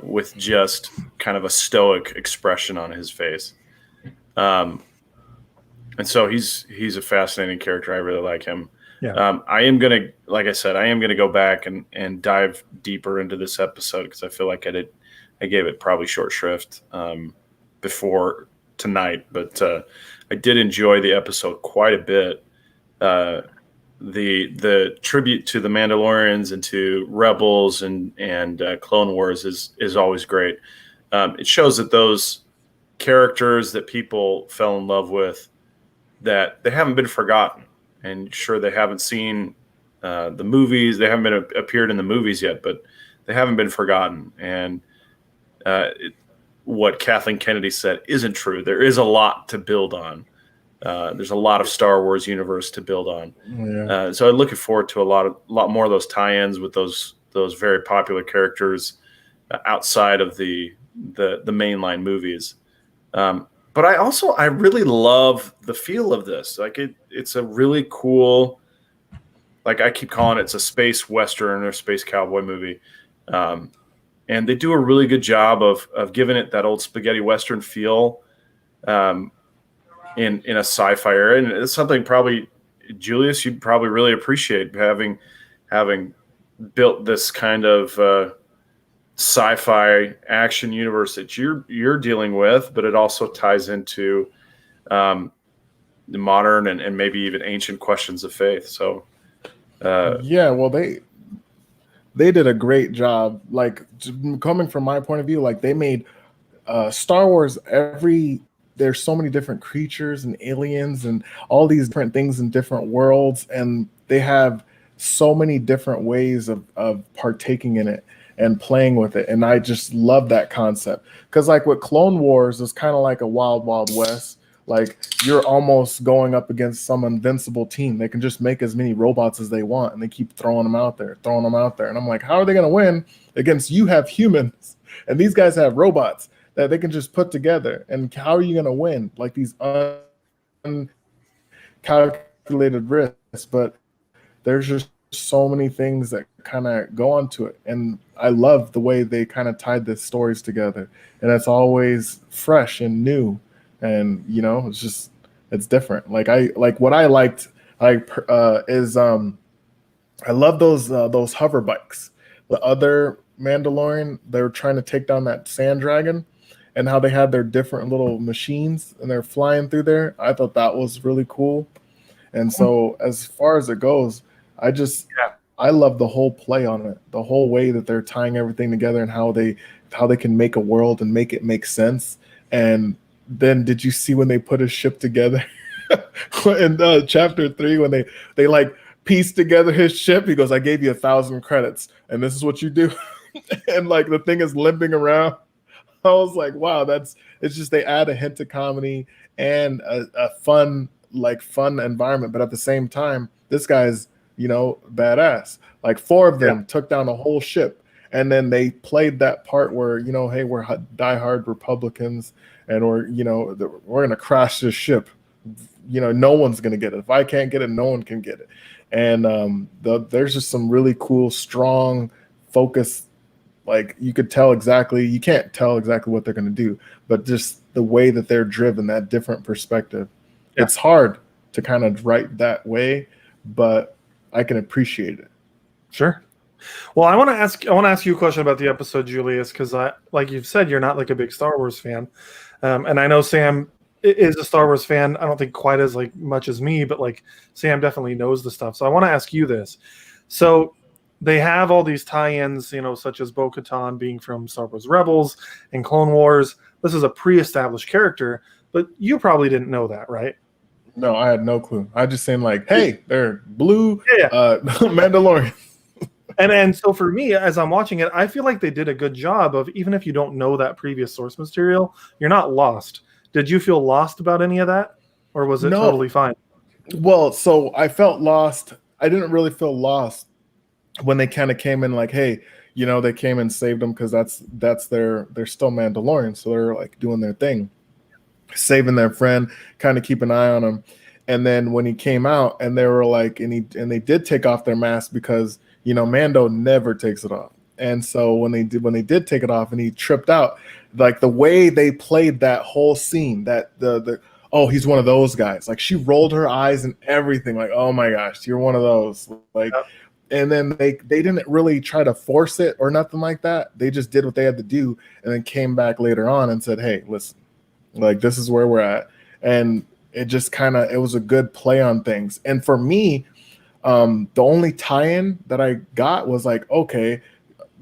with just kind of a stoic expression on his face. And so he's a fascinating character. I really like him. Yeah. I am gonna, like I said, I am gonna go back and dive deeper into this episode because I feel like I gave it probably short shrift before tonight, but I did enjoy the episode quite a bit. The tribute to the Mandalorians and to Rebels and Clone Wars is always great. It shows that those characters that people fell in love with, that they haven't been forgotten. And sure, they haven't seen the movies. They haven't appeared in the movies yet, but they haven't been forgotten. And what Kathleen Kennedy said isn't true. There is a lot to build on. There's a lot of Star Wars universe to build on. Yeah. So I'm looking forward to a lot more of those tie-ins with those very popular characters outside of the mainline movies. But I really love the feel of this. Like it's a really cool, like I keep calling it's a space western or space cowboy movie. And they do a really good job of giving it that old spaghetti western feel in a sci-fi era. And it's something probably, Julius, you'd probably really appreciate having built this kind of sci-fi action universe that you're dealing with, but it also ties into the modern and maybe even ancient questions of faith. So yeah, well, they did a great job. Like, coming from my point of view, like they made Star Wars there's so many different creatures and aliens and all these different things in different worlds, and they have so many different ways of partaking in it and playing with it. And I just love that concept. Because like with Clone Wars, it's kind of like a wild, wild west. Like you're almost going up against some invincible team. They can just make as many robots as they want, and they keep throwing them out there. And I'm like, how are they going to win against you have humans and these guys have robots that they can just put together? And how are you going to win? Like these uncalculated risks. But there's just so many things that kind of go onto it. And I love the way they kind of tied the stories together. And it's always fresh and new. And, you know, it's different. Like what I liked is I love those hover bikes. The other Mandalorian, they were trying to take down that sand dragon, and how they had their different little machines and they're flying through there. I thought that was really cool. And so as far as it goes, I love the whole play on it, the whole way that they're tying everything together and how they can make a world and make it make sense. And then did you see when they put a ship together in chapter 3 when they like pieced together his ship? He goes, I gave you 1,000 credits and this is what you do. And like the thing is limping around. I was like, wow, it's just, they add a hint of comedy and a fun environment. But at the same time, this guy's, you know, badass. Like 4 of them took down a whole ship. And then they played that part where, you know, hey, we're diehard Republicans and we're going to crash this ship. You know, no one's going to get it. If I can't get it, no one can get it. And there's just some really cool, strong, focused, like you can't tell exactly what they're going to do, but just the way that they're driven, that different perspective. Yeah. It's hard to kind of write that way, but I can appreciate it. Sure. Well, I want to ask you a question about the episode, Julius, because like you've said, you're not like a big Star Wars fan, and I know Sam is a Star Wars fan. I don't think quite as like much as me, but like Sam definitely knows the stuff. So I want to ask you this. So they have all these tie-ins, such as Bo-Katan being from Star Wars Rebels and Clone Wars. This is a pre-established character, but you probably didn't know that, right? No, I had no clue. I just saying like, hey, they're blue Yeah. Mandalorian. And so for me, as I'm watching it, I feel like they did a good job of, even if you don't know that previous source material, you're not lost. Did you feel lost about any of that? Or was it totally fine? Well, so I felt lost. I didn't really feel lost when they kind of came in like, hey, they came and saved them because they're still Mandalorians. So they're like doing their thing, saving their friend, kind of keep an eye on him. And then when he came out and they were like, and they did take off their mask because Mando never takes it off. And so when they did take it off and he tripped out, like the way they played that whole scene, that oh, he's one of those guys. Like she rolled her eyes and everything, like, oh my gosh, you're one of those. Like, yep. And then they didn't really try to force it or nothing like that. They just did what they had to do and then came back later on and said, hey, listen, like this is where we're at. And it just it was a good play on things. And for me, the only tie-in that I got was like, okay,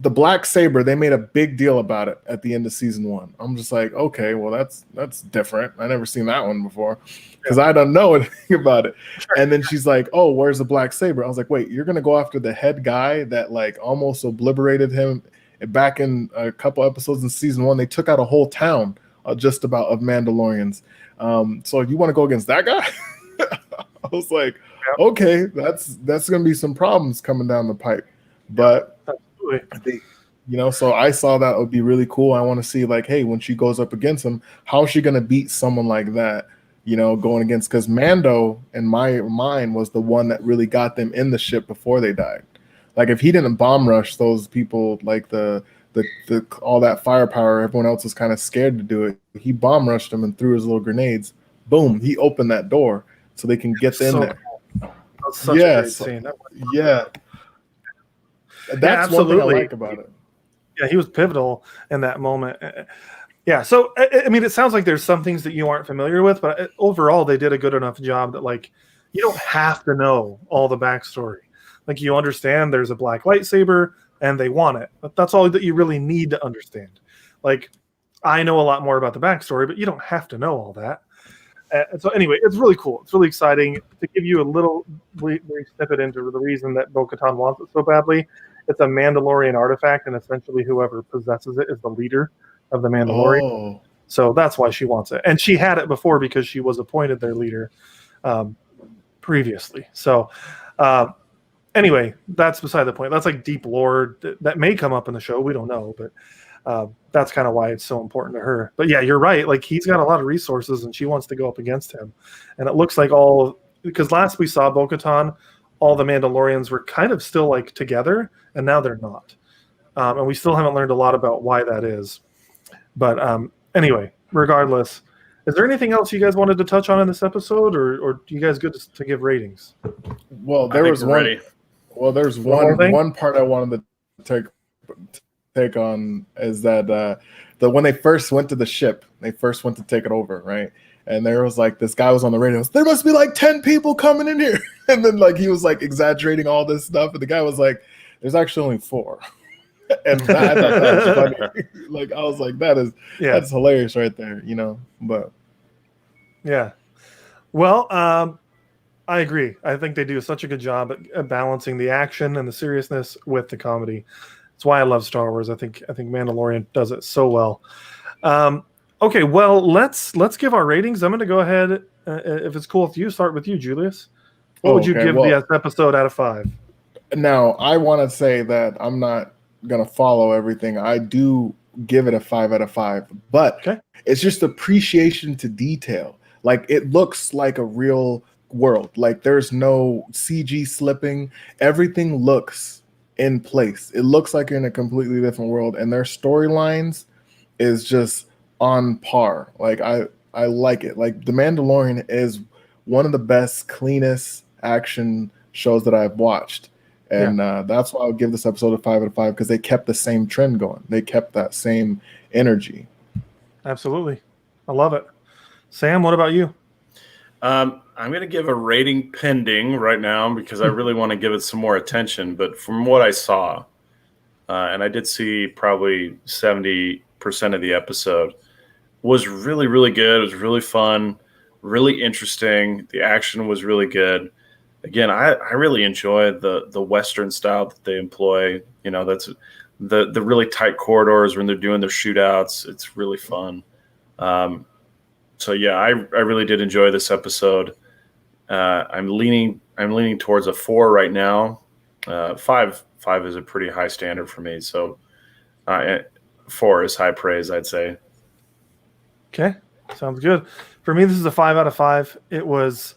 the black saber, they made a big deal about it at the end of season 1. I'm just like, okay, well that's different. I never seen that one before because I don't know anything about it. And then she's like, oh, where's the black saber? I was like, wait, you're gonna go after the head guy that like almost obliterated him back in a couple episodes in season 1. They took out a whole town just about of Mandalorians. So you want to go against that guy? I was like, okay, that's gonna be some problems coming down the pipe. But so I saw that would be really cool. I want to see like, hey, when she goes up against him, how is she gonna beat someone like that? Going against, because Mando in my mind was the one that really got them in the ship before they died. Like if he didn't bomb rush those people, like the all that firepower, everyone else was kind of scared to do it. He bomb rushed them and threw his little grenades. Boom, he opened that door so they can get in there. Cool. That's such a great scene. Yeah. That's one thing I like about it. Yeah, he was pivotal in that moment. Yeah, so I mean, it sounds like there's some things that you aren't familiar with, but overall, they did a good enough job that like you don't have to know all the backstory. Like you understand there's a black lightsaber and they want it, but that's all that you really need to understand. Like I know a lot more about the backstory, but you don't have to know all that. So anyway, it's really cool. It's really exciting to give you a little brief snippet into the reason that Bo-Katan wants it so badly. It's a Mandalorian artifact, and essentially whoever possesses it is the leader of the Mandalorian. Oh. So that's why she wants it. And she had it before because she was appointed their leader previously. So anyway, that's beside the point. That's like deep lore that may come up in the show. We don't know, but that's kind of why it's so important to her. But yeah, you're right. Like he's got a lot of resources and she wants to go up against him. And it looks like because last we saw Bo-Katan, all the Mandalorians were kind of still like together and now they're not. And we still haven't learned a lot about why that is. But anyway, regardless, is there anything else you guys wanted to touch on in this episode or you guys good to give ratings? Well, there's one part I wanted to take on is that when they first went to the ship, they first went to take it over, right? And there was like this guy was on the radio. There must be like 10 people coming in here, and then like he was like exaggerating all this stuff, and the guy was like, "There's actually only 4." And I thought that was funny. Like I was like, that's hilarious right there, But yeah, well, I agree. I think they do such a good job at balancing the action and the seriousness with the comedy. That's why I love Star Wars. I think Mandalorian does it so well. Okay, well, let's give our ratings. I'm going to go ahead, if it's cool with you, start with you, Julius. What would you give the episode out of 5? Now, I want to say that I'm not going to follow everything. I do give it a 5 out of 5, but it's just appreciation to detail. Like, it looks like a real world. Like, there's no CG slipping. Everything looks in place. It looks like you're in a completely different world, and their storylines is just on par. Like I like it. Like The Mandalorian is one of the best, cleanest action shows that I've watched, and that's why I would give this episode a 5 out of 5 because they kept the same trend going. They kept that same energy. Absolutely, I love it. Sam, what about you? I'm going to give a rating pending right now because I really want to give it some more attention. But from what I saw, and I did see probably 70% of the episode, was really, really good. It was really fun, really interesting. The action was really good. Again, I really enjoy the Western style that they employ. You know, that's the really tight corridors when they're doing their shootouts. It's really fun. So yeah, I really did enjoy this episode. I'm leaning towards a 4 right now. 5 is a pretty high standard for me. So 4 is high praise, I'd say. Okay, sounds good. For me, this is a 5 out of 5. It was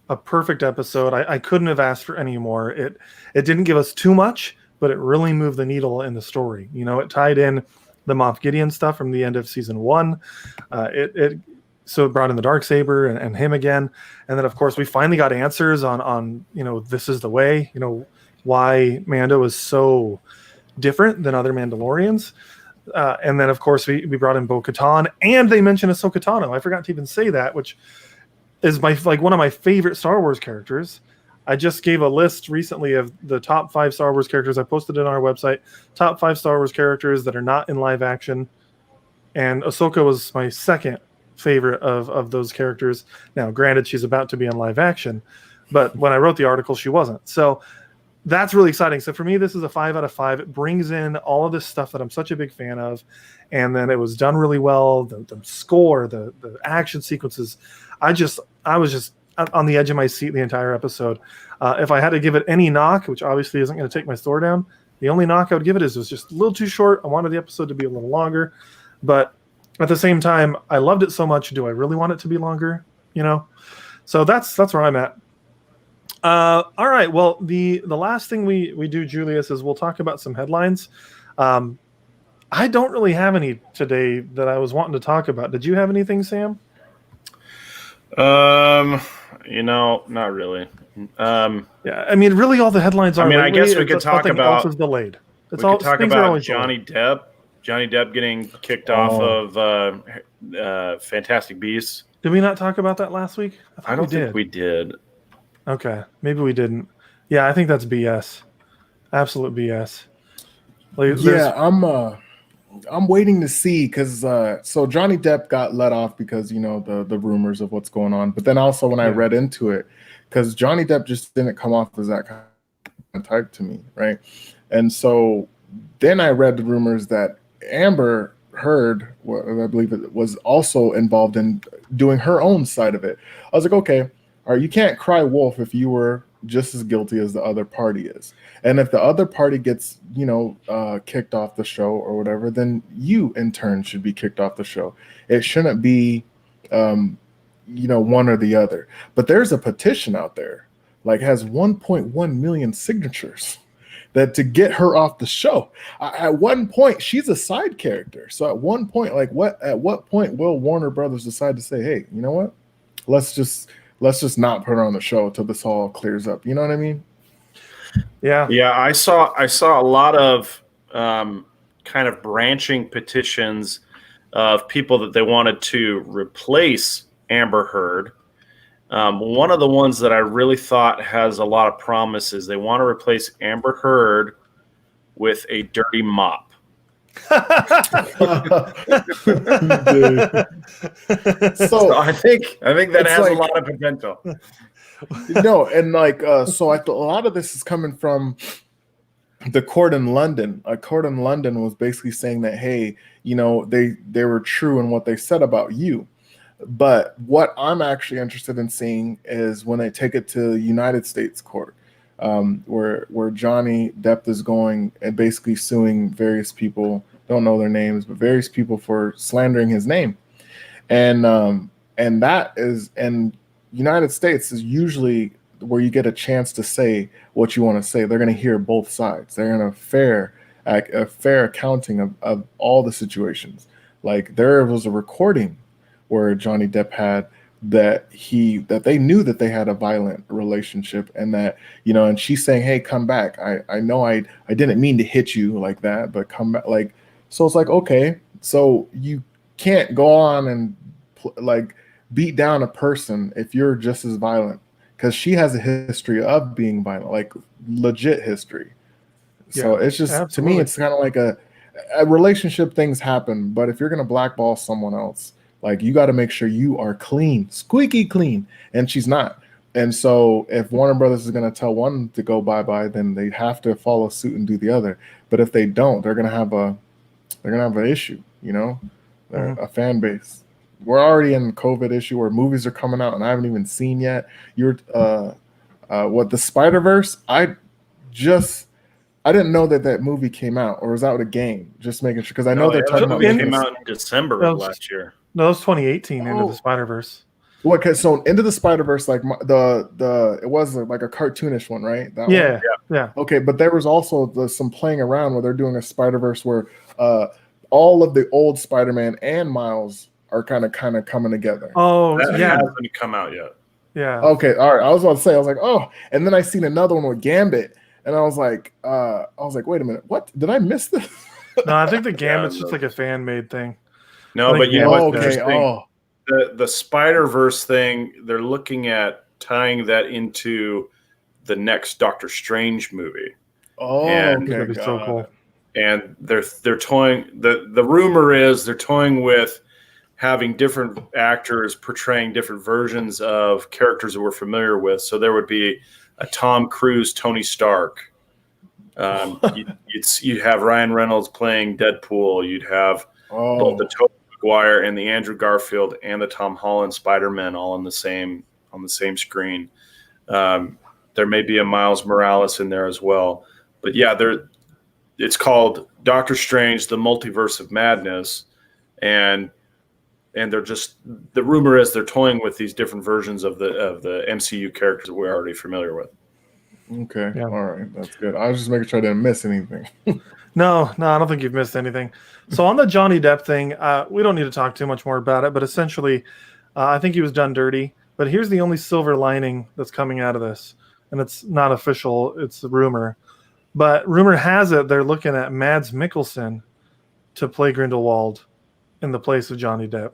a perfect episode. I couldn't have asked for any more. It didn't give us too much, but it really moved the needle in the story. You know, it tied in the Moff Gideon stuff from the end of season 1. So it brought in the Darksaber and him again. And then, of course, we finally got answers on you know, this is the way, you know, why Mando is so different than other Mandalorians. And then, of course, we brought in Bo-Katan, and they mentioned Ahsoka Tano. I forgot to even say that, which is one of my favorite Star Wars characters. I just gave a list recently of the top 5 Star Wars characters. I posted it on our website. Top 5 Star Wars characters that are not in live action. And Ahsoka was my second favorite of those characters. Now, granted, she's about to be in live action, but when I wrote the article, she wasn't. So that's really exciting. So for me, this is a 5 out of 5. It brings in all of this stuff that I'm such a big fan of. And then it was done really well. The score, the action sequences. I was just on the edge of my seat the entire episode. If I had to give it any knock, which obviously isn't going to take my score down, the only knock I would give it is it was just a little too short. I wanted the episode to be a little longer, but at the same time, I loved it so much. Do I really want it to be longer? You know, so that's where I'm at. All right. Well, the last thing we do, Julius, is we'll talk about some headlines. I don't really have any today that I was wanting to talk about. Did you have anything, Sam? You know, not really. Yeah, I mean, really, all the headlines are. I mean, I lately, guess we could talk about. Else is delayed. We could talk about Johnny Depp. Johnny Depp getting kicked off of Fantastic Beasts. Did we not talk about that last week? I don't think we did. Okay, maybe we didn't. Yeah, I think that's BS. Absolute BS. Yeah, I'm waiting to see because so Johnny Depp got let off because, you know, the rumors of what's going on. But then also when I read into it, because Johnny Depp just didn't come off as that kind of type to me, right? And so then I read the rumors that Amber Heard, I believe it was, also involved in doing her own side of it. I was like, okay, all right, you can't cry wolf if you were just as guilty as the other party is. And if the other party gets, you know, kicked off the show or whatever, then you in turn should be kicked off the show. It shouldn't be, you know, one or the other. But there's a petition out there, like has 1.1 million signatures that to get her off the show. At one point, she's a side character. So at one point, like at what point will Warner Brothers decide to say, hey, you know what? Let's just not put her on the show until this all clears up. You know what I mean? Yeah. Yeah, I saw a lot of kind of branching petitions of people that they wanted to replace Amber Heard. One of the ones that I really thought has a lot of promise is they want to replace Amber Heard with a dirty mop. So I think that has a lot of potential. No, and like so a lot of this is coming from the court in London. A court in London was basically saying that, hey, you know, they were true in what they said about you. But what I'm actually interested in seeing is when they take it to the United States court, where Johnny Depp is going and basically suing various people, don't know their names, but various people for slandering his name. And that is, and United States is usually where you get a chance to say what you want to say. They're going to hear both sides. They're going to a fair accounting of all the situations. Like there was a recording where Johnny Depp had that they knew that they had a violent relationship, and that, you know, and she's saying, hey, come back. I know I didn't mean to hit you like that, but come back. Like, so it's like, okay, so you can't go on and like beat down a person if you're just as violent, because she has a history of being violent, like legit history. So it's just, absolutely. to me, it's kind of like a relationship. Things happen, but if you're gonna blackball someone else, like, you got to make sure you are clean, squeaky clean, and she's not. And so if Warner Brothers is gonna tell one to go bye-bye, then they have to follow suit and do the other. But if they don't, they're gonna have an issue, a fan base. We're already in COVID issue where movies are coming out and I haven't even seen yet. The Spider-Verse, I didn't know that movie came out, or was out a game. Just making sure, because I know they're talking about it came out in December of last year. No, it was 2018. Into the Spider-Verse. What? So Into the Spider-Verse, like it was like a cartoonish one, right? That yeah. Okay, but there was also some playing around where they're doing a Spider-Verse where all of the old Spider-Man and Miles are kind of coming together. Oh, that hasn't come out yet. Yeah. Okay, all right. I was about to say, I was like, oh, and then I seen another one with Gambit, and I was like, wait a minute, what? Did I miss this? No, I think the Gambit's just like a fan-made thing. No, but you know what's interesting? Oh. The Spider-Verse thing, they're looking at tying that into the next Doctor Strange movie. Oh, that'd be so cool. And they're toying. The rumor is they're toying with having different actors portraying different versions of characters that we're familiar with. So there would be a Tom Cruise Tony Stark. You'd have Ryan Reynolds playing Deadpool. You'd have both the Tobey Maguire and the Andrew Garfield and the Tom Holland Spider-Man all on the same screen. There may be a Miles Morales in there as well. But yeah, it's called Doctor Strange: The Multiverse of Madness, and the rumor is they're toying with these different versions of the MCU characters that we're already familiar with. Okay, yeah. All right, that's good. I was just making sure I didn't miss anything. No, I don't think you've missed anything. So on the Johnny Depp thing, we don't need to talk too much more about it, but essentially, I think he was done dirty. But here's the only silver lining that's coming out of this, and it's not official, it's a rumor. But rumor has it they're looking at Mads Mikkelsen to play Grindelwald in the place of Johnny Depp.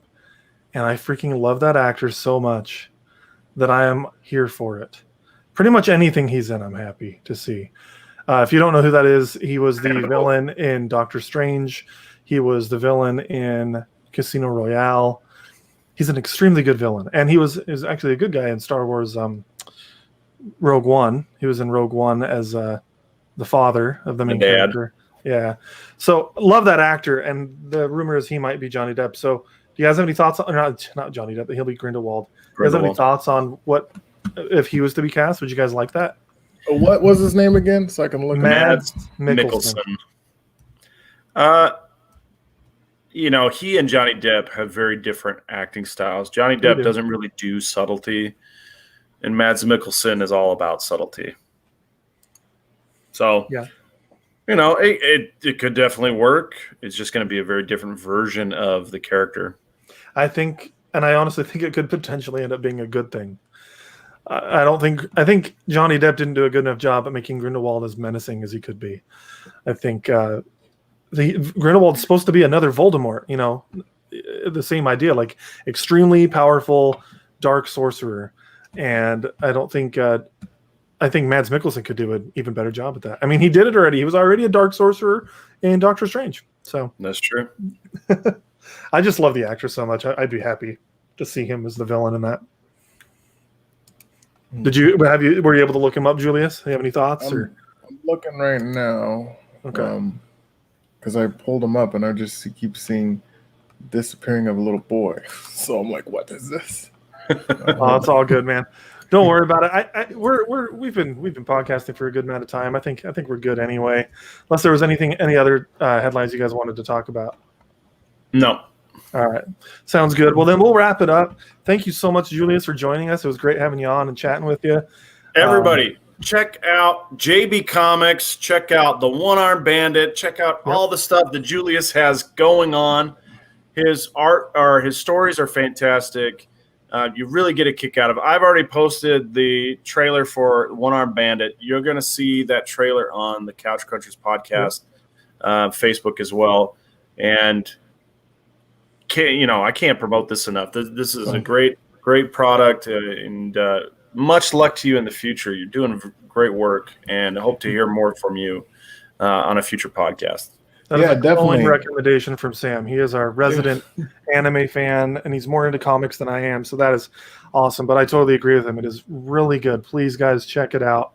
And I freaking love that actor so much that I am here for it. Pretty much anything he's in, I'm happy to see. If you don't know who that is, he was the villain in Doctor Strange. He was the villain in Casino Royale. He's an extremely good villain. And he was actually a good guy in Star Wars Rogue One. He was in Rogue One as the father of the main character. Yeah. So love that actor. And the rumor is he might be Johnny Depp. So do you guys have any thoughts on, not Johnny Depp, but he'll be Grindelwald. Do you guys have any thoughts on what, if he was to be cast, would you guys like that? What was his name again? So I can look. Mads Mikkelsen. He and Johnny Depp have very different acting styles. Johnny Depp doesn't really do subtlety, and Mads Mikkelsen is all about subtlety. So, yeah, it could definitely work. It's just going to be a very different version of the character. I think, and I honestly think it could potentially end up being a good thing. I think Johnny Depp didn't do a good enough job at making Grindelwald as menacing as he could be. I think Grindelwald's supposed to be another Voldemort, the same idea, like extremely powerful dark sorcerer. And I think Mads Mikkelsen could do an even better job at that. I mean, he did it already. He was already a dark sorcerer in Doctor Strange. So that's true. I just love the actor so much. I'd be happy to see him as the villain in that. Were you able to look him up, Julius? Do you have any thoughts? I'm looking right now. Okay. Because I pulled him up and I just keep seeing disappearing of a little boy. So I'm like, what is this? Oh, it's all good, man. Don't worry about it. We've been podcasting for a good amount of time. I think we're good anyway. Unless there was any other headlines you guys wanted to talk about. No. All right. Sounds good. Well, then we'll wrap it up. Thank you so much, Julius, for joining us. It was great having you on and chatting with you. Everybody, check out JB Comics. Check out the One Arm Bandit. Check out all the stuff that Julius has going on. His art or his stories are fantastic. You really get a kick out of it. I've already posted the trailer for One Arm Bandit. You're going to see that trailer on the Couch Crunchers podcast, Facebook as well. And I can't promote this enough. This is a great great product, and much luck to you in the future. You're doing great work, and I hope to hear more from you on a future podcast. That is a glowing definitely recommendation from Sam. He is our resident anime fan, and he's more into comics than I am, so that is awesome. But I totally agree with him. It is really good. Please, guys, check it out.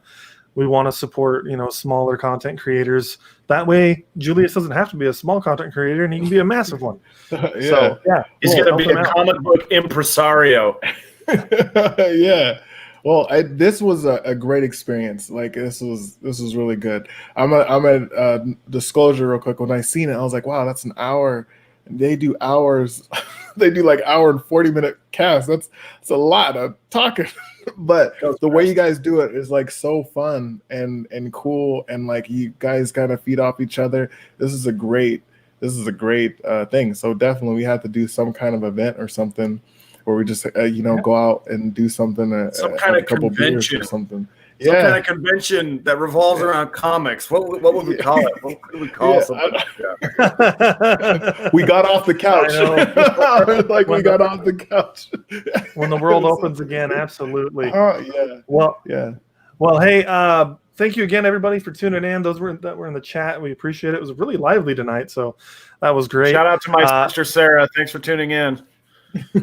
We want to support, smaller content creators. That way, Julius doesn't have to be a small content creator, and he can be a massive one. So, yeah, he's going to be a comic book impresario. Yeah. Well, this was a great experience. Like this was really good. I'm a disclosure real quick. When I seen it, I was like, wow, that's an hour. They do hours. They do like hour and 40-minute casts. That's a lot of talking. But the way you guys do it is like so fun and cool, and like you guys kind of feed off each other. This is a great thing. So definitely we have to do some kind of event or something where we just go out and do something, some kind of convention or something. Some kind of convention that revolves around comics. What would we call it? What could we call something like that? We got off the couch. Like we got off the couch. When the world opens again, absolutely. Yeah. Well, hey, thank you again, everybody, for tuning in. Those that were in the chat, we appreciate it. It was really lively tonight, so that was great. Shout out to my sister Sarah. Thanks for tuning in.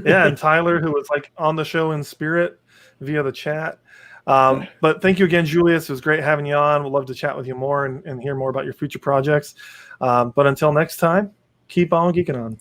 Yeah, and Tyler, who was like on the show in spirit via the chat. But thank you again, Julius. It was great having you on. We'd love to chat with you more and hear more about your future projects. But until next time, keep on geeking on.